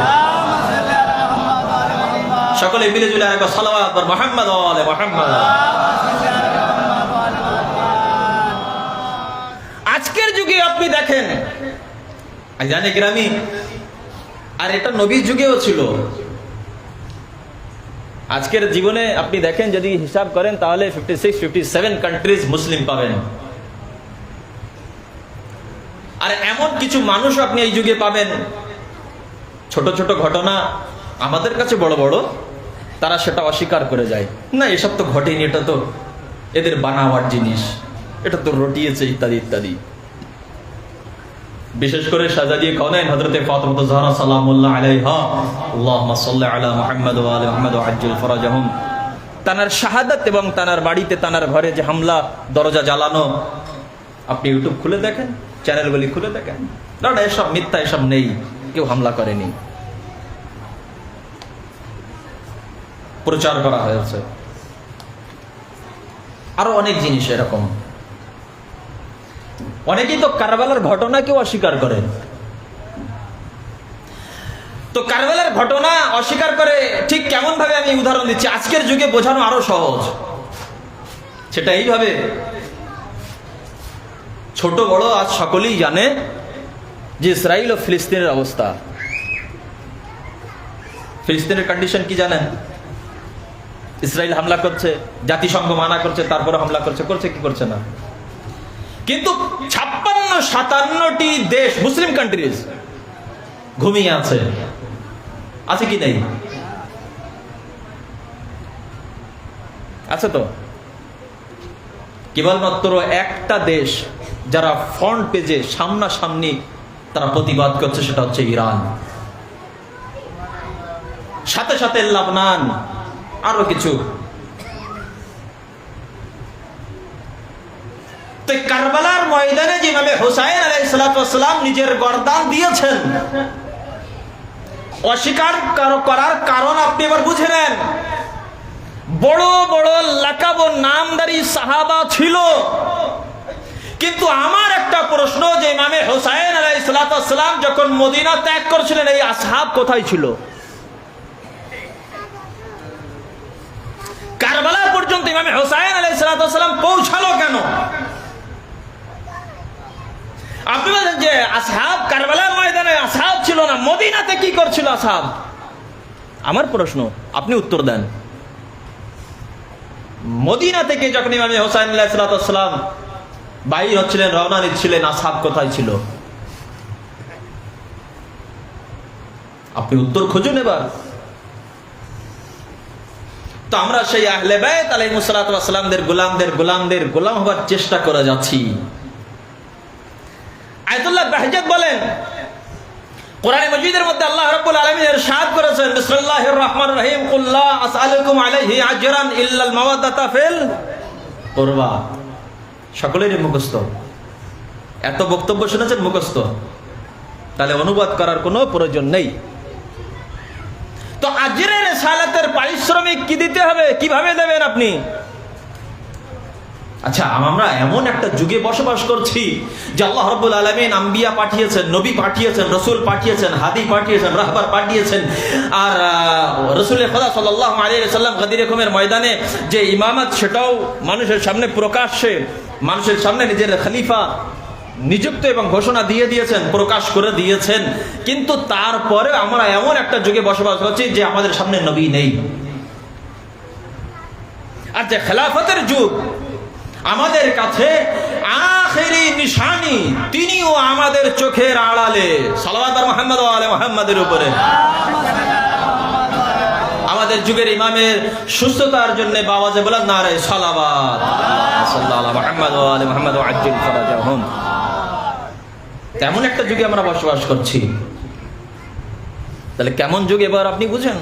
সকলে মিলে জুলে একবার সালাওয়াত আর মুহাম্মদ ওয়া আলি মুহাম্মাদ। আজকের যুগে আপনি দেখেন, জানে গ্রামী, আর এটা নবীর যুগেও ছিল। আজকের জীবনে আপনি দেখেন, যদি হিসাব করেন তাহলে 56-57 কান্ট্রিজ মুসলিম পাবেন। আর এমন কিছু মানুষ আপনি এই যুগে পাবেন, ছোট ছোট ঘটনা আমাদের কাছে বড় বড়, তারা সেটা অস্বীকার করে যায়, না এসব তো ঘটেনি, এটা তো এদের বানাওয়ার জিনিস, এটা তো রটিয়েছে, ইত্যাদি ইত্যাদি। বিশেষ করে শাহজাদিয়ে কাউনাইন হযরতে ফাতিমা জাহরা সালামুল্লাহ আলাইহা, আল্লাহুম্মা সাল্লি আলা মুহাম্মাদ ওয়া আলি মুহাম্মাদ ওয়া আজ্জিল ফরাজাহুম, তানার শাহাদাত এবং তানার বাড়িতে, তানার ঘরে যে হামলা, দরজা জ্বালানো, আপনি ইউটিউব খুলে দেখেন, চ্যানেলগুলি খুলে দেখেন, কারণ এসব মিথ্যা, এসব নেই, কেউ হামলা করেনি, প্রচার করা হয়েছে। আরো অনেক জিনিস এরকম। অনেকেই তো কারবালার ঘটনাকেও অস্বীকার করে। তো কারবালার ঘটনা অস্বীকার করে ঠিক কেমন ভাবে আমি উদাহরণ দিচ্ছি, আজকের যুগে বোঝানো আরো সহজ। সেটা এইভাবে, ছোট বড় আজ সকলেই জানে যে ইসরায়েল ও ফিলিস্তিনের অবস্থা। ফিলিস্তিনের কন্ডিশন কি জানেন? ইসরায়েল হামলা করছে, জাতিসংঘ মানা করছে, তারপরে হামলা করছে, করছে কি করছে না। কিন্তু 56-57টি দেশ, মুসলিম কান্ট্রিজ ঘুমিয়ে আছে, আছে কি নেই? আছে তো। কেবলমাত্র একটা দেশ যারা ফ্রন্ট পেজে সামনাসামনি তারা প্রতিবাদ করছে, সেটা হচ্ছে ইরান। সাথে সাথে লেবানন, আরো কিছু। তো কারবালার ময়দানে যেভাবে হুসাইন আলাইহিস সালাম নিজের গর্দান দিয়েছেন, অস্বীকার করার কারণ আপনি এবার বুঝে নেন। বড় বড় লাকাব ও নামদারি সাহাবা ছিল, কিন্তু আমার একটা প্রশ্ন যে ইমামে হুসাইন আলাইহিস সালাম যখন মদিনা ত্যাগ করছিলেন, এই আসহাব কোথায় ছিল? কারবালা পর্যন্ত ইমামে হুসাইন আলাইহিস সালাম পৌঁছালো কেন? আপনি বলেন যে আসহাব কারবালার ময়দানে আসহাব ছিল না, মদিনাতে কি করছিল আসহাব? আমার প্রশ্ন, আপনি উত্তর দেন। মদিনা থেকে যখন ইমামে হুসাইন আলাইহিস সালাম বাইর হচ্ছিলেন, রওনা দিচ্ছিলেন, আসহাব কোথায় ছিল? আপনি উত্তর খুঁজুন এবার। তো আমরা সেই আহলে বাইত আলাইহিস সালামদের গোলাম হবার চেষ্টা করে যাচ্ছি। আয়াতুল্লাহ বাহজাত বলেন, কোরআনে মাজিদের মধ্যে আল্লাহ রাব্বুল আলামিন ইরশাদ করেছেন, বিসমিল্লাহির রহমানির রহিম, কুল লা আসআলুকুম আলাইহি আজরান ইল্লাল মাওয়াদাতা ফিল কুরবা। সকলেরই মুখস্থ। এত বক্তব্য শুনেছেন মুখস্থ, তাহলে অনুবাদ করার কোনো প্রয়োজন নেই। তো আজরের রিসালাতের পারিশ্রমিক কি দিতে হবে, কিভাবে দেবেন আপনি? আচ্ছা, আমরা এমন একটা যুগে বসবাস করছি যে আল্লাহ রাব্বুল আলামিন আম্বিয়া পাঠিয়েছেন, নবী পাঠিয়েছেন, রাসূল পাঠিয়েছেন, হাদী পাঠিয়েছেন, রাহবার পাঠিয়েছেন। আর রাসূল খোদা সাল্লাল্লাহু আলাইহি ওয়াসাল্লাম গাদির রকমের ময়দানে যে ইমামত, সেটাও মানুষের সামনে প্রকাশ্যে, মানুষের সামনে নিজের খলিফা নিযুক্ত এবং ঘোষণা দিয়ে দিয়েছেন, প্রকাশ করে দিয়েছেন। কিন্তু তারপরে আমরা এমন একটা যুগে বসবাস করছি যে আমাদের সামনে নবী নেই। আর যে খেলাফতের যুগ, আমাদের কাছে আখেরি নিশানি, তিনিও আমাদের চোখের আড়ালে। সালাওয়াত মুহাম্মদ ওয়া আলে মুহাম্মাদের উপরে। আমাদের যুগের ইমামের সুস্থতার জন্য বাওয়াজে বলেন নারে সালাওয়াত, সাল্লাল্লাহু মুহাম্মদ ওয়া আলে মুহাম্মদ ওয়া আজ্জিল ফরাজাহুম। তেমন একটা যুগে আমরা বসবাস করছি। তাহলে কেমন যুগ এবার আপনি বুঝেন?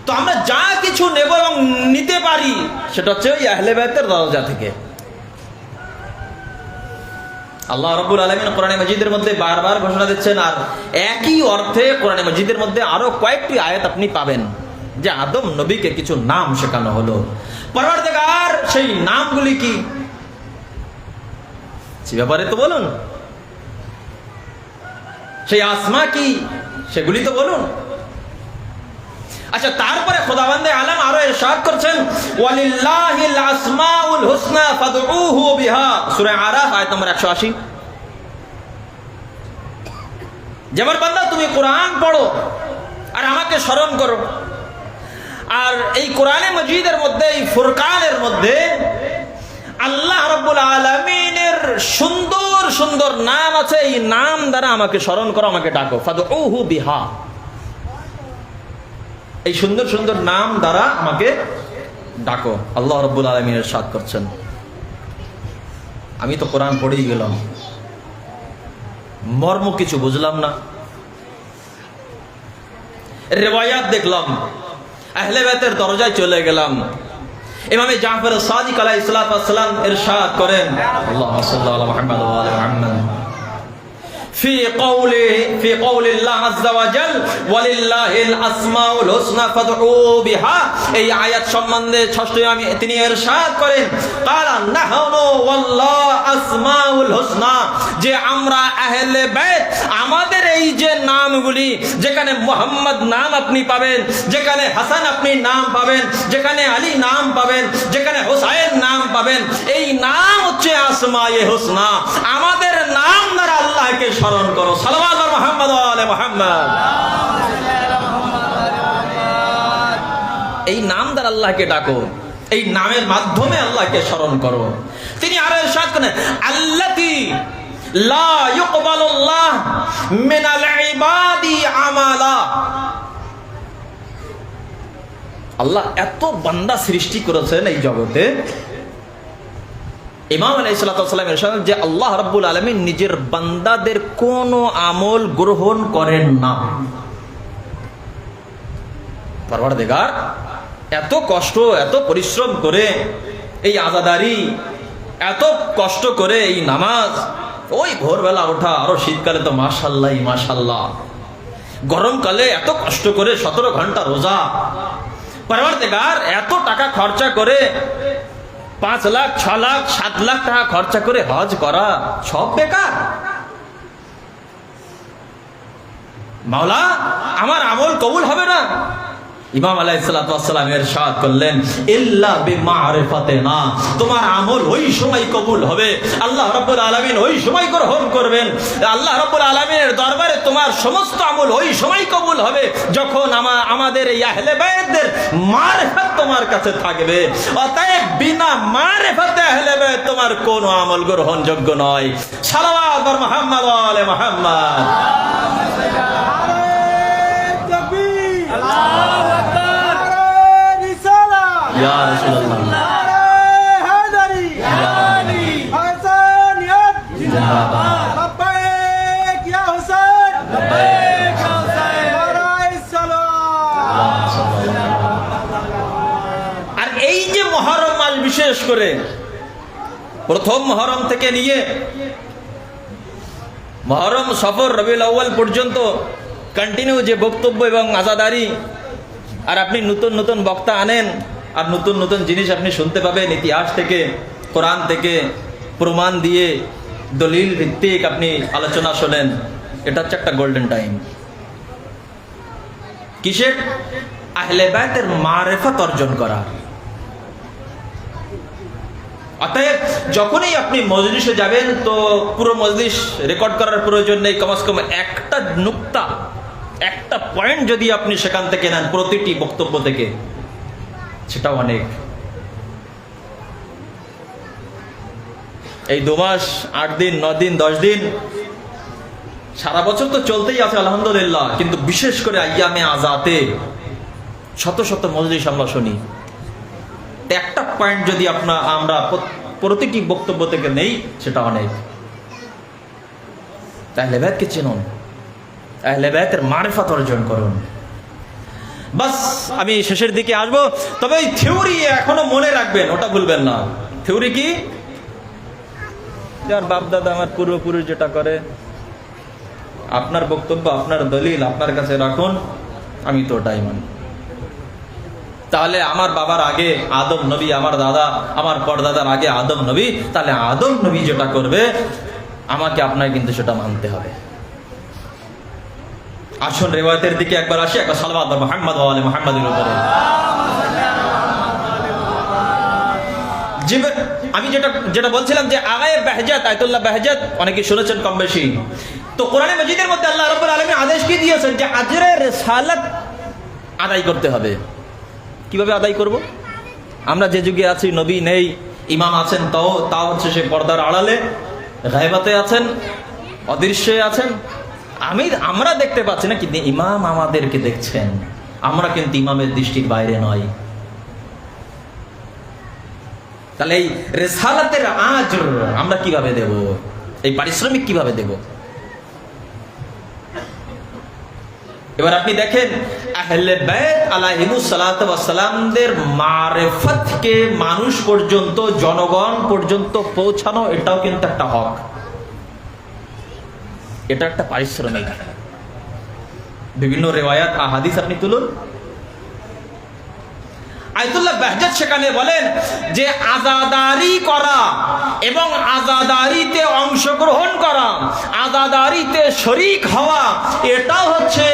তো আমরা যা কিছু নেব এবং নিতে পারি সেটা হচ্ছে ওই আহলে বাইতের দরজা থেকে। আল্লাহ রাব্বুল আলামিন কোরআনে মাজিদের মধ্যে বারবার ঘোষণা দিচ্ছেন। আর একই অর্থে কোরআনে মাজিদের মধ্যে আরো কয়েকটি আয়াত আপনি পাবেন যে আদম নবীকে কিছু নাম শেখানো হলো। পরওয়ারদিগার সেই নামগুলি কি, সে ব্যাপারে তো বলুন। সেই আসমা কি, সেগুলি তো বলুন। আচ্ছা, তারপরে খোদাবন্দে আলম আরো ইরশাদ করছেন, ওয়ালিল্লাহিল আসমাউল হুসনা ফাদউহু বিহা, সূরা আরাফ আয়াত নম্বর 180। যেমন বান্দা, তুমি কোরআন পড়ো আর আমাকে স্মরণ করো। আর এই কোরআনে মাজিদের মধ্যে, এই ফুরকানের মধ্যে আল্লাহ রাব্বুল আলামিনের সুন্দর সুন্দর নাম আছে। এই নাম দ্বারা আমাকে স্মরণ করো, আমাকে ডাকো। ফাদউহু বিহা, এই সুন্দর সুন্দর নাম দ্বারা আমাকে ডাকো। আল্লাহ রাব্বুল আলামিন ইরশাদ করছেন। আমি তো কোরআন পড়েই গেলাম, মর্ম কিছু বুঝলাম না। রিওয়ায়াত দেখলাম, আহলে বাইতের দরজায় চলে গেলাম, ইমামে জাফর সাদিক আলাইহিস সালাতু ওয়াস সালাম ইরশাদ করেন, আল্লাহুম্মা সাল্লি আলা মুহাম্মাদ ওয়া আলি মুহাম্মাদ في قول الله عز وجل ولله الاسماء الحسنى فادعوا بها। এই আয়াত সম্বন্ধে ষষ্ঠ আমি তিনি ইরশাদ করেন, قال نحن والله আসমাউল হুসনা, যে আমরা আহলে বাইত, আমাদের এই যে নামগুলি, যেখানে মুহাম্মদ নাম আপনি পাবেন, যেখানে হাসান আপনি নাম পাবেন, যেখানে আলী নাম পাবেন, যেখানে হুসাইন নাম পাবেন, এই নাম হচ্ছে আসমায়ে হুসনা। আমাদের নাম দ্বারা আল্লাহকে স্মরণ করো। সালাওয়াত মুহাম্মদ ওয়া আলি মুহাম্মদ। এই নাম দ্বারা আল্লাহকে ডাকো, এই নামের মাধ্যমে আল্লাহকে স্মরণ করো। তিনি আরো ইরশাদ করেন, আল্লাতী লা ইউকবালুল্লাহ মিনাল ইবাদি আমালা। আল্লাহ এত বান্দা সৃষ্টি করেছেন এই জগতে, ইমাম আলাইহিস সালাতু ওয়াস সালাম ইরশাদ যে আল্লাহ রাব্বুল আলামিন নিজের বান্দাদের কোনো আমল গ্রহণ করেন না। পরওয়ারদিগার এত কষ্ট, এত পরিশ্রম করে এই আযাদারি, এত কষ্ট করে এই নামাজ, ওই ভোরবেলা ওঠা, আরো শীতকালে তো মাশাআল্লাহ মাশাআল্লাহ, গরমকালে এত কষ্ট করে 17 ঘন্টা রোজা, পরওয়ারদিগার এত টাকা খরচা করে 5 লাখ 6 লাখ 7 লাখ টাকা খরচা করে হজ করা, সব বেকার। মাওলা আমার আমল কবুল হবে না। ইমাম আলাইহিস সালাতু ওয়াস সালাম ইরশাদ করলেন, ইল্লা বিমারিফাতিনা, তোমার আমল ওই সময় কবুল হবে, আল্লাহ রাব্বুল আলামিন ওই সময় গ্রহণ করবেন। আল্লাহ রাব্বুল আলামিনের দরবারে তোমার সমস্ত আমল ওই সময় কবুল হবে যখন আমাদের এই আহলে বাইতদের মারিফাত তোমার কাছে থাকবে। অতএব বিনা মারিফাতে আহলে বাইত তোমার কোনো আমল গ্রহণযোগ্য নয়। সালাওয়াত মুহাম্মদ ওয়া আলি মুহাম্মদ। ইয়া রাসূলুল্লাহ, হায়দারি হাসানিয়াত জিন্দাবাদ, লব্বাইক ইয়া হুসাইন, লব্বাইক ইয়া হুসাইন, আলাইহিস সালাম। আর এই যে মুহররম মাস, বিশেষ করে প্রথম মুহররম থেকে নিয়ে মুহররম, সফর, রবিউল আউয়াল পর্যন্ত কন্টিনিউ যে বক্তব্য এবং আযাদারি, আর আপনি নতুন নতুন বক্তা আনেন, আর নতুন নতুন জিনিস আপনি শুনতে পাবেন ইতিহাস থেকে, কোরআন থেকে প্রমাণ দিয়ে দলিল ভিত্তিক আপনি আলোচনা শোনেন। এটা হচ্ছে একটা গোল্ডেন টাইম। কিসের? আহলে বাইতের মারিফাত অর্জন করা। অতএব যখনই আপনি মজলিসে যাবেন তো পুরো মজলিস রেকর্ড করার প্রয়োজন নেই, কমসে কম একটা নুকতা, একটা পয়েন্ট যদি আপনি সেখান থেকে নেন প্রতিটি বক্তব্য থেকে, সেটাও অনেক। এই 2 মাস 8 দিন 9 দিন 10 দিন সারা বছর তো চলতেই আছে আলহামদুলিল্লাহ, কিন্তু বিশেষ করে আইয়ামে আযাতে শত শত মজলিস আমরা শুনি। একটা পয়েন্ট যদি আমরা প্রতিটি বক্তব্য থেকে নেই, সেটা অনেক। আহলে বাইতকে চিনুন, আহলে বাইতের মারিফাত অর্জন করুন। বাস আমি শেষের দিকে আসবো, তবে এই থিওরি এখনো মনে রাখবেন, ওটা ভুলবেন না। থিওরি কি? যার বাপ দাদা আমার পূর্বপুরুষ যেটা করে, আপনার বক্তব্য, আপনার দলিল আপনার কাছে রাখুন, আমি তো ওটাই মানি। তাহলে আমার বাবার আগে আদম নবী, আমার দাদা, আমার পরদাদার আগে আদম নবী, তাহলে আদম নবী যেটা করবে আমাকে আপনার কিন্তু সেটা মানতে হবে। আসুন রিওয়ায়াতের দিকে একবার আসি, একবার সালাওয়াত মুহাম্মদ ওয়া আলি মুহাম্মাদের উপরে। আমি যেটা বলছিলাম যে আগায়ে বাহজাত, আয়াতুল্লাহ বাহজাত অনেকে শুনেছেন কম বেশি। তো কোরআনে মাজিদের মধ্যে আল্লাহ রাব্বুল আলামিন আদেশ কি দিয়েছেন যে আজরে রিসালাত আদায় করতে হবে। কিভাবে আদায় করব? আমরা যে যুগে আছি, নবী নেই, ইমাম আছেন, তাও হচ্ছে সে পর্দার আড়ালে, গায়বাতে আছেন, অদৃশ্যে আছেন। আমরা দেখতে পাচ্ছি না, কিন্তু ইমাম আমাদেরকে দেখছেন। আমরা কিন্তু ইমামের দৃষ্টির বাইরে নয়। তাহলে এই রিসালাতের আজর আমরা কিভাবে দেব? এই পারিশ্রমিক কিভাবে দেব? এবার আপনি দেখেন আহলে বাইত আলাইহিমুস সালাতু ওয়াস সালামদের মারিফতকে মানুষ পর্যন্ত, জনগণ পর্যন্ত পৌঁছানো, এটাও কিন্তু একটা হক, এটা একটা পারিশ্রমিক। বিভিন্ন রিওয়ায়াত আহাদিস আপনি তুলুন, আয়াতুল্লাহ বাহজাত সেখানে বলেন যে আযাদারি করা এবং আযাদারিতে অংশগ্রহণ করা, আযাদারিতে শরীক হওয়া, এটাও হচ্ছে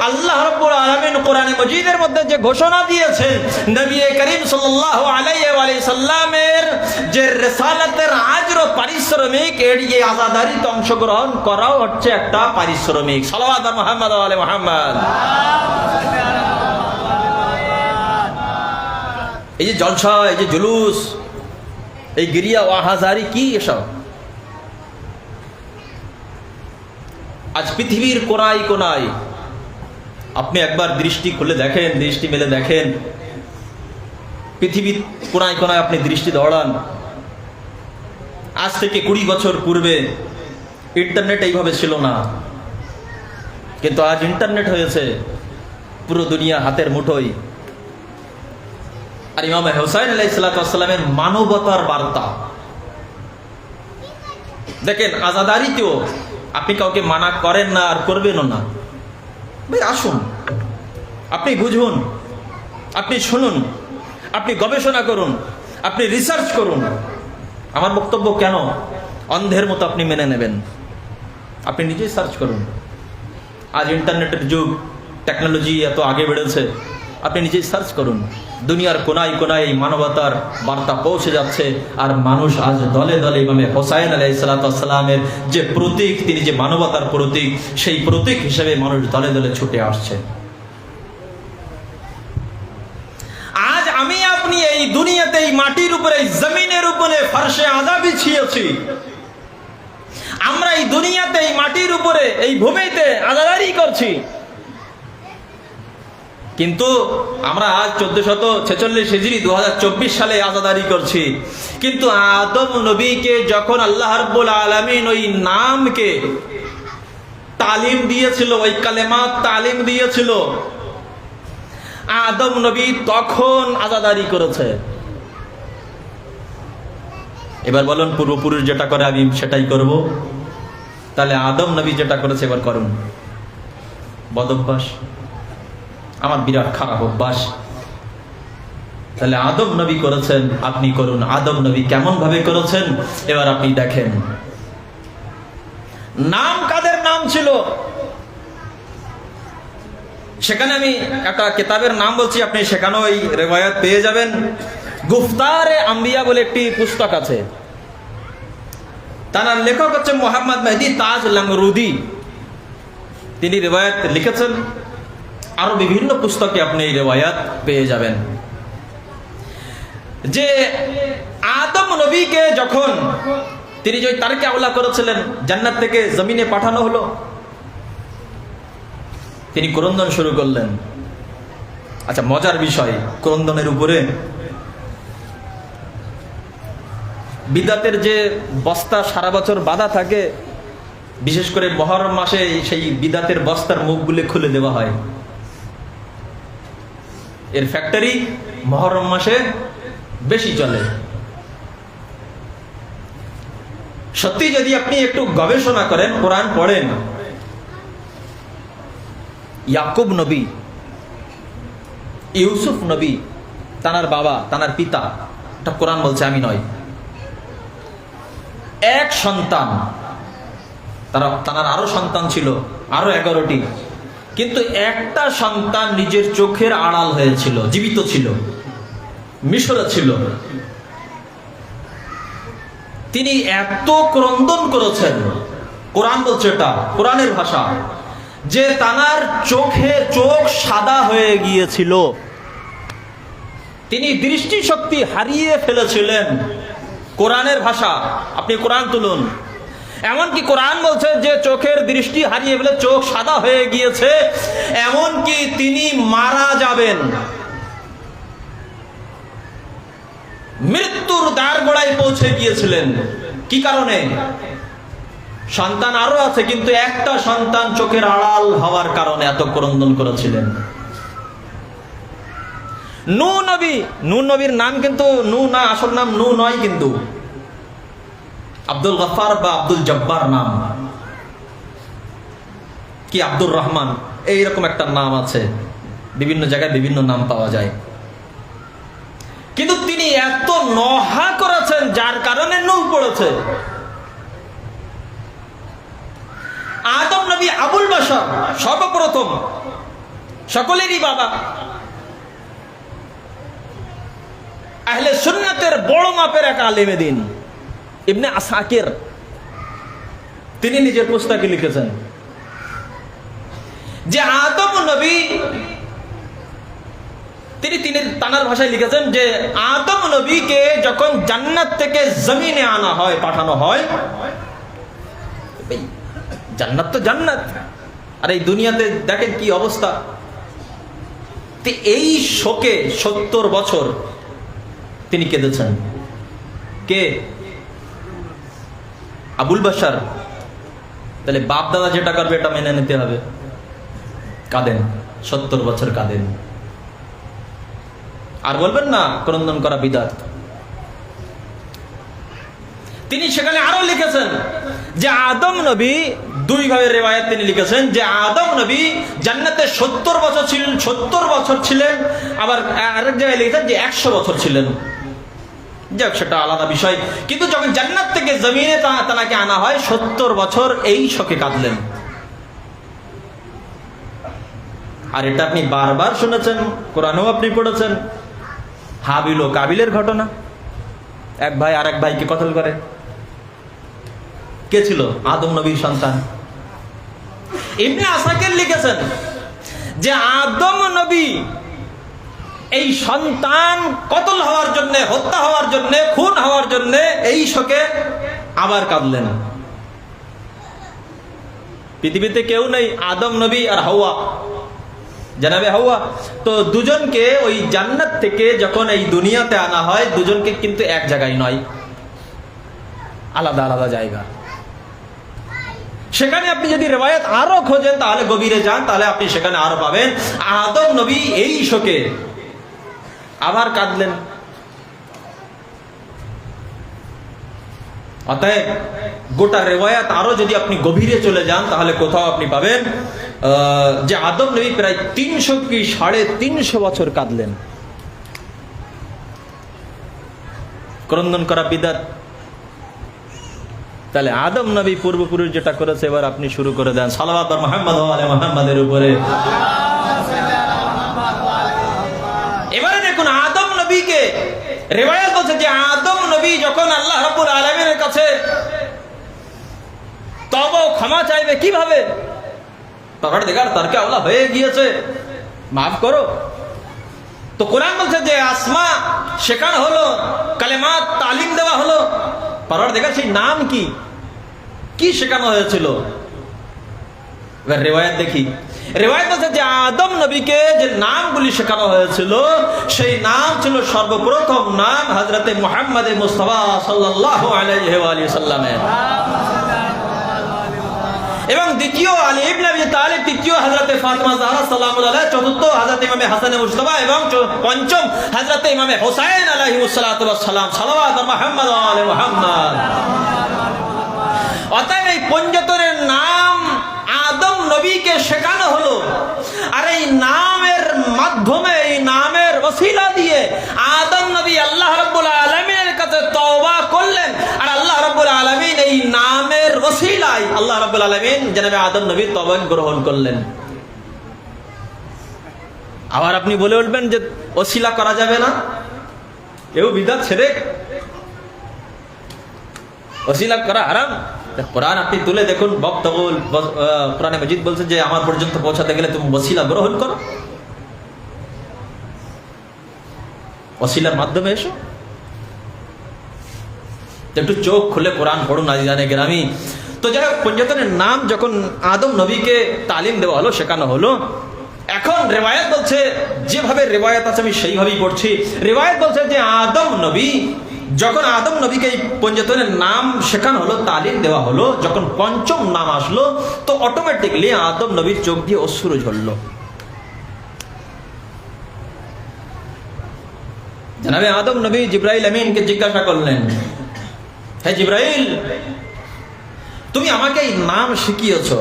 আল্লাহ রাব্বুল আলামিন কোরআনে মাজিদের মধ্যে যে ঘোষণা দিয়েছেন, নবী করিম সাল্লাল্লাহু আলাইহি ওয়া সাল্লামের যে রিসালাতের আজর ও পারিশ্রমিক, এই আযাদারিতে অংশগ্রহণ করাও হচ্ছে একটা পারিশ্রমিক। সাল্লাল্লাহু আলা মুহাম্মদ ওয়া আলি মুহাম্মদ। এই যে জলসা, এই যে জুলুস, এই গিরিয়া ওয়াহাজারি, কি এসব? আজ পৃথিবীর কোনায় কোনায় আপনি একবার দৃষ্টি খুলে দেখেন, দৃষ্টি মেলে দেখেন, পৃথিবীর কোনায় কোনায় আপনি দৃষ্টি দৌড়ান। আজ থেকে 20 বছর পূর্বে ইন্টারনেট এইভাবে ছিল না, কিন্তু আজ ইন্টারনেট হয়েছে পুরো দুনিয়া হাতের মুঠোয়। আর ইমাম হুসাইন আলাইহিস সালামের মানবতার বার্তা দেখেন। আযাদারিতেও আপনি কাউকে মানা করেন না আর করবেনও না। ভাই আসুন, আপনি বুঝুন, আপনি শুনুন, আপনি গবেষণা করুন, আপনি রিসার্চ করুন। আমার বক্তব্য কেন অন্ধের মতো আপনি মেনে নেবেন? আপনি নিজেই সার্চ করুন। আজ ইন্টারনেটের যুগ, টেকনোলজি এত আগে বেড়েছে, আপনি নিজেই সার্চ করুন। দুনিয়ার কোনায় কোনায় এই মানবতার বার্তা পৌঁছে যাচ্ছে। আর মানুষ আজ দলে দলে ইমামে হোসাইন আলাইহিস সালামের যে প্রতীক, তিনি যে মানবতার প্রতীক, সেই প্রতীক হিসেবে মানুষ দলে দলে ছুটে আসছে। আজ আমি আপনি এই দুনিয়াতে, এই মাটির উপরে, এই জমিনের উপরে ফারশে আযা বিছিয়েছি। আমরা এই দুনিয়াতে, এই মাটির উপরে, এই ভূমিতে আযাদারি করছি। কিন্তু আমরা আজ 1446 হিজরি 2024 সালে আযাদারি করছি। কিন্তু আদম নবীকে যখন আল্লাহ রাব্বুল আলামিন ওই নামকে তালিম দিয়েছিল, ওই কালেমাত তালিম দিয়েছিল, আদম নবী তখন আযাদারি করেছে। এবার বলুন, পূর্বপুরুষ যেটা করে আমি সেটাই করব? তাহলে আদম নবী যেটা করেছে এবার করুন। বদ অভ্যাস, আমার বিরাট খারাপ অভ্যাস। তাহলে আদম নবী করেছেন, আপনি করুন। আদম নবী কেমন ভাবে করেছেন এবার আপনি দেখেন। নাম কাদের নাম ছিল সেখানে আমি একটা কিতাবের নাম বলছি, আপনি সেখানেও এই রিওয়ায়াত পেয়ে যাবেন। গুফতারে আম্বিয়া বলে একটি পুস্তক আছে, তার লেখক হচ্ছে মোহাম্মদ মেহদি তাজ লামরুদি। তিনি রিওয়ায়াত লিখেছেন। আরো বিভিন্ন পুস্তকে আপনি এই রিওয়ায়াত পেয়ে যাবেন যে আদম নবীকে যখন তিনি যে তারকে আওলা করেছিলেন, জান্নাত থেকে জমিনে পাঠানো হলো, তিনি ক্রন্দন শুরু করলেন। আচ্ছা, মজার বিষয়, ক্রন্দনের উপরে বিদাতের যে বস্তা সারা বছর বাঁধা থাকে, বিশেষ করে মুহররম মাসে সেই বিদাতের বস্তার মুখগুলো খুলে দেওয়া হয়। এর ফ্যাক্টরি মুহররম মাসে বেশি চলে। সত্যি যদি আপনি একটু গবেষণা করেন, কোরআন পড়েন, ইয়াকুব নবী, ইউসুফ নবী, তানার বাবা, তানার পিতা, এটা কোরআন বলছে, আমি নয়, এক সন্তান। তানার আরো সন্তান ছিল, আরো 11টি, কিন্তু একটা সন্তান নিজের চোখের আড়াল হয়েছিল, জীবিত ছিল, মিশরে ছিল। তিনি এত ক্রন্দন করেছেন, কোরআন বলছে, এটা কোরআনের ভাষা, যে তানার চোখ সাদা হয়ে গিয়েছিল। তিনি দৃষ্টিশক্তি হারিয়ে ফেলেছিলেন। কোরআনের ভাষা, আপনি কোরআন তুলুন। এমনকি কোরআন বলছে যে চোখের দৃষ্টি হারিয়ে ফেলে, চোখ সাদা হয়ে গিয়েছে, এমনকি তিনি মারা যাবেন, মৃত্যুর দ্বার গোড়ায় পৌঁছে গিয়েছিলেন। কি কারণে? সন্তান আরো আছে, কিন্তু একটা সন্তান চোখের আড়াল হওয়ার কারণে এত ক্রন্দন করেছিলেন। নূহ নবী, নূহ নবীর নাম কিন্তু নূহ না, আসল নাম নূহ নয়, কিন্তু আব্দুল গফফার বা আব্দুল জব্বার নাম, কি আব্দুর রহমান, এইরকম একটা নাম আছে, বিভিন্ন জায়গায় বিভিন্ন নাম পাওয়া যায়। কিন্তু তিনি এত নহা করেছেন যার কারণে নূহ পড়েছে। আদম নবী আবুল বাশার, সর্বপ্রথম সকলেরই বাবা, আহলে সুন্নাতের বড় মাপের এক আলেমে দ্বীন ইবনে আসাকির, তিনি নিজের পুস্তকে লিখেছেন যে আদম নবী, তিনি তানার ভাষায় লিখেছেন যে আদম নবীকে যখন জান্নাত থেকে জমিনে আনা হয়, পাঠানো হয়, জান্নাত তো জান্নাত, আর এই দুনিয়াতে দেখেন কি অবস্থা। এই শোকে 70 বছর তিনি কেঁদেছেন। কে? আবুল বাশার। তাহলে বাপ দাদা যেটা করবে এটা মেনে নিতে হবে। কাঁদেন, 70 বছর কাঁদেন, আর বলবেন না ক্রন্দন করা বিদআত। তিনি সেখানে আরো লিখেছেন যে আদম নবী, দুই ভাবে রিওয়ায়াত তিনি লিখেছেন যে আদম নবী জান্নাতে 70 বছর ছিলেন, আবার আরেক জায়গায় লিখেছেন যে 100 বছর ছিলেন। যাক, সেটা আলাদা বিষয়। কিন্তু যখন জান্নাত থেকে জমিনে তাকে আনা হয়, 70 বছর এই শোকে কাঁদলেন। আর এটা আপনি বারবার শুনেছেন, কোরআনেও আপনি পড়েছেন। হাবিল ও কাবিলের ঘটনা, এক ভাই আর এক ভাইকে কতল করে। কে ছিল? আদম নবীর সন্তান। ইবনে আসাকির লিখেছেন যে আদম নবী এই সন্তান কতল হওয়ার জন্য, হত্যা হওয়ার জন্য, খুন হওয়ার জন্য এই শোকে আবার কাঁদলেন। পৃথিবীতে কেউ নেই, আদম নবী আর হাওয়া, জানাবে হাওয়া। তো দুজনকে ওই জান্নাত থেকে যখন এই দুনিয়াতে আনা হয়, দুজনকে কিন্তু এক জায়গায় নয়, আলাদা আলাদা জায়গা। সেখানে আপনি যদি রিওয়ায়াত আরো খোঁজেন, তাহলে গভীরে যান, তাহলে আপনি সেখানে আরো পাবেন আদম নবী এই শোকে আবার কাঁদলেন। অতএব গোটা রিওয়ায়াত আরো যদি আপনি গভীরে চলে যান, তাহলে কোথাও আপনি পাবেন যে আদম নবী প্রায় 300 কি 350 বছর কাঁদলেন। ক্রন্দন করা বিদআত। তাহলে আদম নবী পূর্বপুরুষ যেটা করেছে, এবার আপনি শুরু করে দেন সালাওয়াত আর মুহাম্মদ ওয়া আলি মুহাম্মাদের উপরে। এবারে দেখুন আদম নবীকে রিওয়ায়াত বলছে যে আদম নবী যখন আল্লাহ রাব্বুল আলামিনের কাছে তওবা ও ক্ষমা চাইবে, কিভাবে? পরওয়ারদিগার তারকে আওলা হয়ে গিয়েছে, মাফ করো। তো কোরআন বলছে যে আসমা শেখানো হলো, কালেমাত তালিম দেওয়া হলো। পরওয়ারদিগার সেই নাম কি কি শেখানো হয়েছিল? এবার রিওয়ায়াত দেখি। রিওয়ায়াত আছে যে আদম নবীকে যে নামগুলি শেখানো হয়েছিল, সেই নাম ছিল সর্বপ্রথম নাম হযরতে মুহাম্মদ মুস্তাফা সাল্লাল্লাহু আলাইহি ওয়া আলিহি সাল্লামের, এবং দ্বিতীয় আলী ইবনে আবি তালিব, তৃতীয় হযরতে ফাতিমা জাহরা সালামুল্লাহ আলাইহা, চতুর্থ হযরতে ইমামে হাসান মুজতবা, এবং পঞ্চম হযরতে ইমামে হুসাইন আলাইহিস সালাতু ওয়াস সালাম। সালাওয়াত মুহাম্মদ ওয়া আলি মুহাম্মদ। অতএব এই পঞ্চতরের নাম আদম নবীকে শেখানো হলো, আর এই নামের মাধ্যমে, এই নামের ওসিলা দিয়ে আদম নবী আল্লাহ রাব্বুল আলামিনের কাছে তওবা করলেন, আর আল্লাহ রাব্বুল আলামিন এই নামের ওসিলায় আল্লাহ রাব্বুল আলামিন জনাবে আদম নবীর তওবা গ্রহণ করলেন। আবার আপনি বলে উঠবেন যে ওসিলা করা যাবে না, এও বিদআত, শিরক, ওসিলা করা হারাম। কোরআন আপনি তুলে দেখুন, বক্তব্য কোরআনে মাজিদ বলছে যে আমার পর্যন্ত পৌঁছাতে গেলে তুমি ওসিলা গ্রহণ করো, ওসিলার মাধ্যমে এসো। একটু চোখ খুলে কোরআন পড়ুন আজিজানে কেরামি। তো যাই হোক, পঞ্চতনের নাম যখন আদম নবীকে তালিম দেওয়া হলো, শেখানো হলো, এখন রিওয়ায়াত বলছে, যেভাবে রিওয়ায়াত আছে আমি সেইভাবেই পড়ছি। রিওয়ায়াত বলছে যে আদম নবী যখন আদম নবীকে এই পঞ্চতনের নাম শেখানো হলো, তালিম দেওয়া হলো, যখন পঞ্চম নাম আসলো তো অটোমেটিকলি আদম নবীর চোখ দিয়ে অশ্রু ঝরলো। জানাবে আদম নবী জিবরাইল আমিনকে জিজ্ঞাসা করলেন, হে জিবরাইল, তুমি আমাকে এই নাম শিখিয়েছো,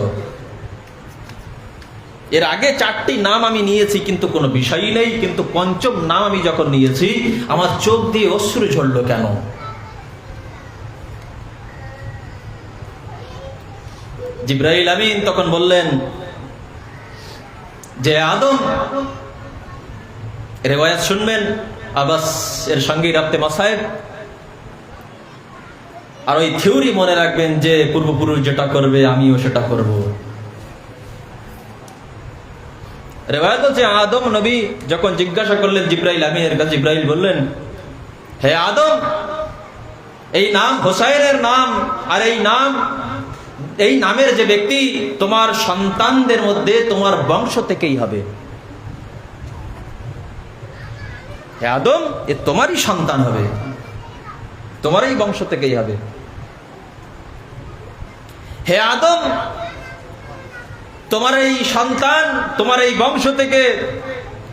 এর আগে 4টি নাম আমি নিয়েছি কিন্তু কোনো বিষয়ই নেই, কিন্তু পঞ্চম নাম আমি যখন নিয়েছি আমার চোখ দিয়ে অশ্রু ঝরলো কেন? জিবরাইল আমিন তখন বললেন যে আদম, রিওয়ায়াত শুনবেন, আবাস এর সঙ্গেই রাখতে মাসায়েব, আর ওই থিওরি মনে রাখবেন যে পূর্বপুরুষ যেটা করবে আমিও সেটা করব। রিওয়ায়াত বলছে আদম নবী যখন জিজ্ঞাসা করলেন জিবরাইল আমিনের কাছে, জিবরাইল বললেন, হে আদম, এই নাম হোসাইনের নাম, আর এই নামের যে ব্যক্তি তোমার সন্তানদের মধ্যে তোমার বংশ থেকেই হবে। হে আদম, এ তোমারই সন্তান হবে, তোমারই বংশ থেকেই হবে। হে আদম, তোমার এই সন্তান, তোমার এই বংশ থেকে,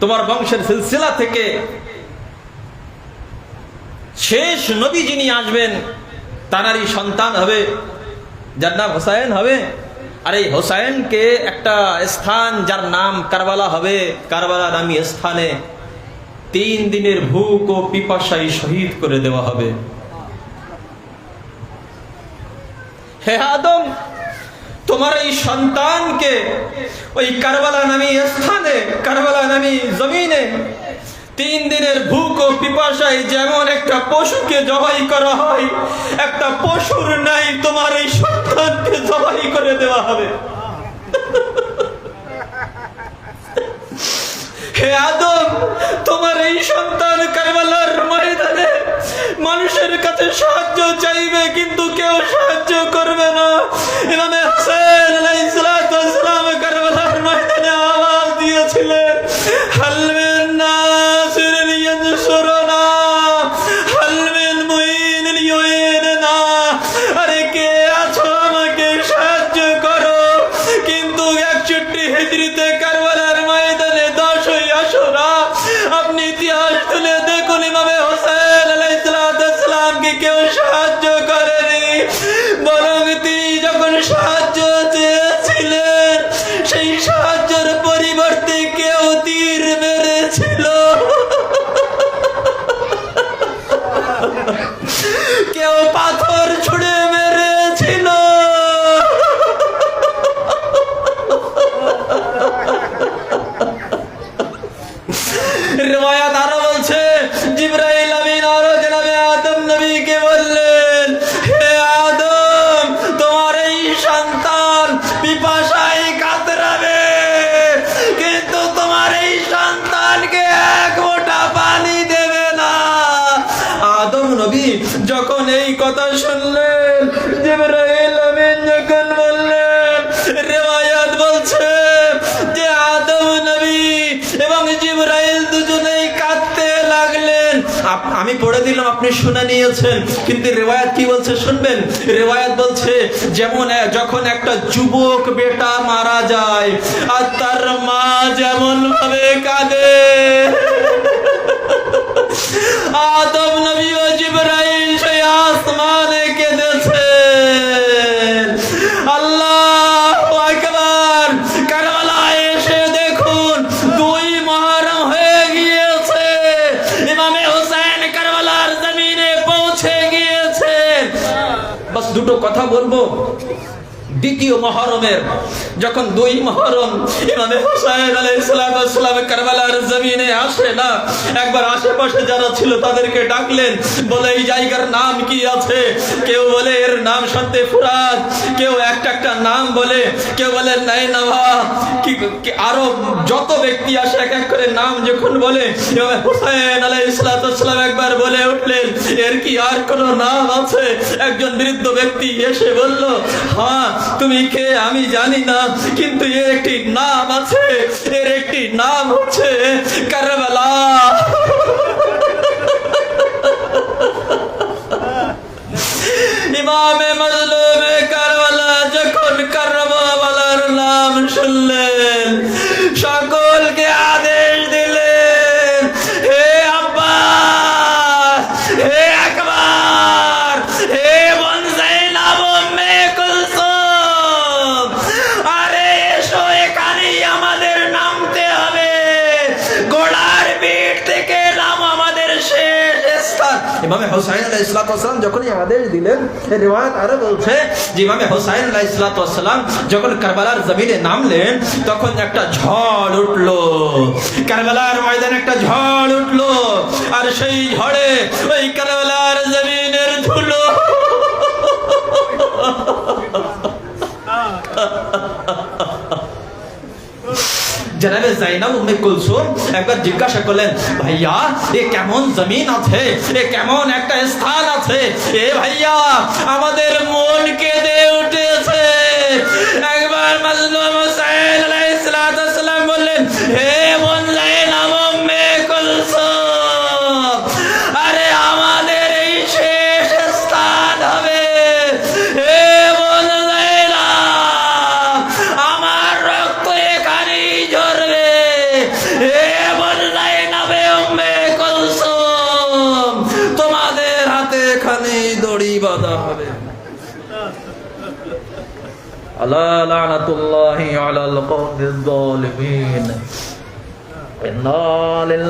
তোমার বংশের সিলসিলা থেকে শেষ নবী যিনি আসবেন তারই সন্তান হবে, যার নাম হোসাইন হবে। আর এই হোসাইনকে একটা স্থান যার নাম কারবালা হবে, কারবালা নামী স্থানে 3 দিনের ভুক ও পিপাসায় শহীদ করে দেওয়া হবে। হে আদম, তোমার এই সন্তানকে ওই কারবালা নামী স্থানে, কারবালা নামী জমিনে 3 দিনের ভুক ও পিপাসায় যেমন একটা পশুকে জবাই করা হয়, একটা পশুর নাই তোমার এই সন্তানকে জবাই করে দেওয়া হবে। হে আদম, তোমার এই সন্তান কারবালার ময়দানে মানুষের কাছে সাহায্য চাইবে কিন্তু কেউ সাহায্য করবে না। ইমামে হোসেন আলাইহিস সালাম কারবালার ময়দানে আওয়াজ দিয়েছিলেন, হাল মিন নাসির লিয়ানসুরনা, হাল মিন মুঈন লিয়ুইননা, আরে কে আছো আমাকে সাহায্য করো। কিন্তু 61 হিজরিতে কারবালার ময়দানে 10ই আশুরা, আপনি ইতিহাস তুলে দেখুন, ইমামে হোসেন আলাইহিস সালামকে কেউ সাহায্য করেনি, বরং তিনি যখন সাহায্য চেয়েছিলেন সেই সাহায্যের পরিবর্তে কেউ তীর মেরেছিল, কেউ পাথর ছুঁড়ে মেরেছিল। রিওয়ায়াত আরো বলছে জিবরাইল আমিন আরো জনাবে আদম নবীকে বললেন, হে আদম, তোমার এই সন্তান পিপাসায় কাতরাবে কিন্তু তোমার এই সন্তানকে 1 ফোঁটা পানি দেবে না। আদম নবী যখন এই কথা শুনলেন, জিবরাইল আমিন যখন বললেন, রিওয়ায়াত বলছে যে আদম নবী এবং জিবরাইল দুজনেই কাঁদতে লাগলেন। আমি পড়ে দিলাম, আপনি শুনে নিয়েছেন, কিন্তু রিওয়ায়াত কি বলছে শুনবেন। রিওয়ায়াত বলছে যেমন যখন একটা যুবক বেটা মারা যায় আর তার মা যেমন ভাবে কাঁদে, আদম নবী ও জিবরাইল সেই আসমানে কেঁদেছেন। আল্লাহু আকবার। কারবালায় এসে দেখুন 2 মুহররম হয়ে গিয়েছে, ইমামে হোসেন কারবালার জমিনে পৌঁছে গিয়েছেন। বাস দুটো কথা বলবো। দ্বিতীয় মুহররমের যখন 2 মুহররম ইমামে হোসেন আলাইহিস সালাম কারবালার জমিনে আসে না, একবার আশেপাশে যারা ছিল তাদেরকে ডাকলেন, বলে এই জায়গার নাম কি আছে? কেউ বলে এর নাম শান্তে ফুরাত, কেউ একটা নাম বলে, কেউ বলে নাইনাভা, কি আরো যত ব্যক্তি আসে এক এক করে নাম যখন বলে, ইমামে হোসেন আলাইহিস সালাম একবার বলে উঠলেন, এর কি আর কোনো নাম আছে? একজন বৃদ্ধ ব্যক্তি এসে বলল, হ্যাঁ তুমি কে আমি জানি না, কিন্তু এর একটি নাম আছে, এর একটি নাম হচ্ছে কারবালা। ইমামে হুসাইন আলাইহিস সালাম যখনই আদেশ দিলেন, এই রিওয়ায়াত আরো বলছে যে ইমামে হুসাইন আলাইহিস সালাম যখন কারবালার জমিনে নামলেন তখন একটা ঝড় উঠলো, কারবালার ময়দানে একটা ঝড় উঠলো, আর সেই ঝড়ে ওই কারবালার জমিনের ধুলো জনাবে জাইনাব উম্মে কুলসুম একবার জিজ্ঞাসা করলেন, ভাইয়া এ কেমন জমিন আছে, এ কেমন একটা স্থান আছে, এ ভাইয়া আমাদের মন কেঁদে উঠেছে। একবার মাজলুম হুসাইন আলাইহিস সালাম বললেন, হে বোন জাইনাব উম্মে কুলসুম, আরে আমাদের এই শেষ স্থান হবে, হে বোন জাইনাব আমার রক্ত এখানেই ঝরবে, হে বোন জাইনাব উম্মে কুলসুম তোমাদের হাতে এখানেই দড়ি বাঁধা হবে। আলা লানাতুল্লাহি আলাল কওমিজ জালিমিন। ইন্না লিল্লাহি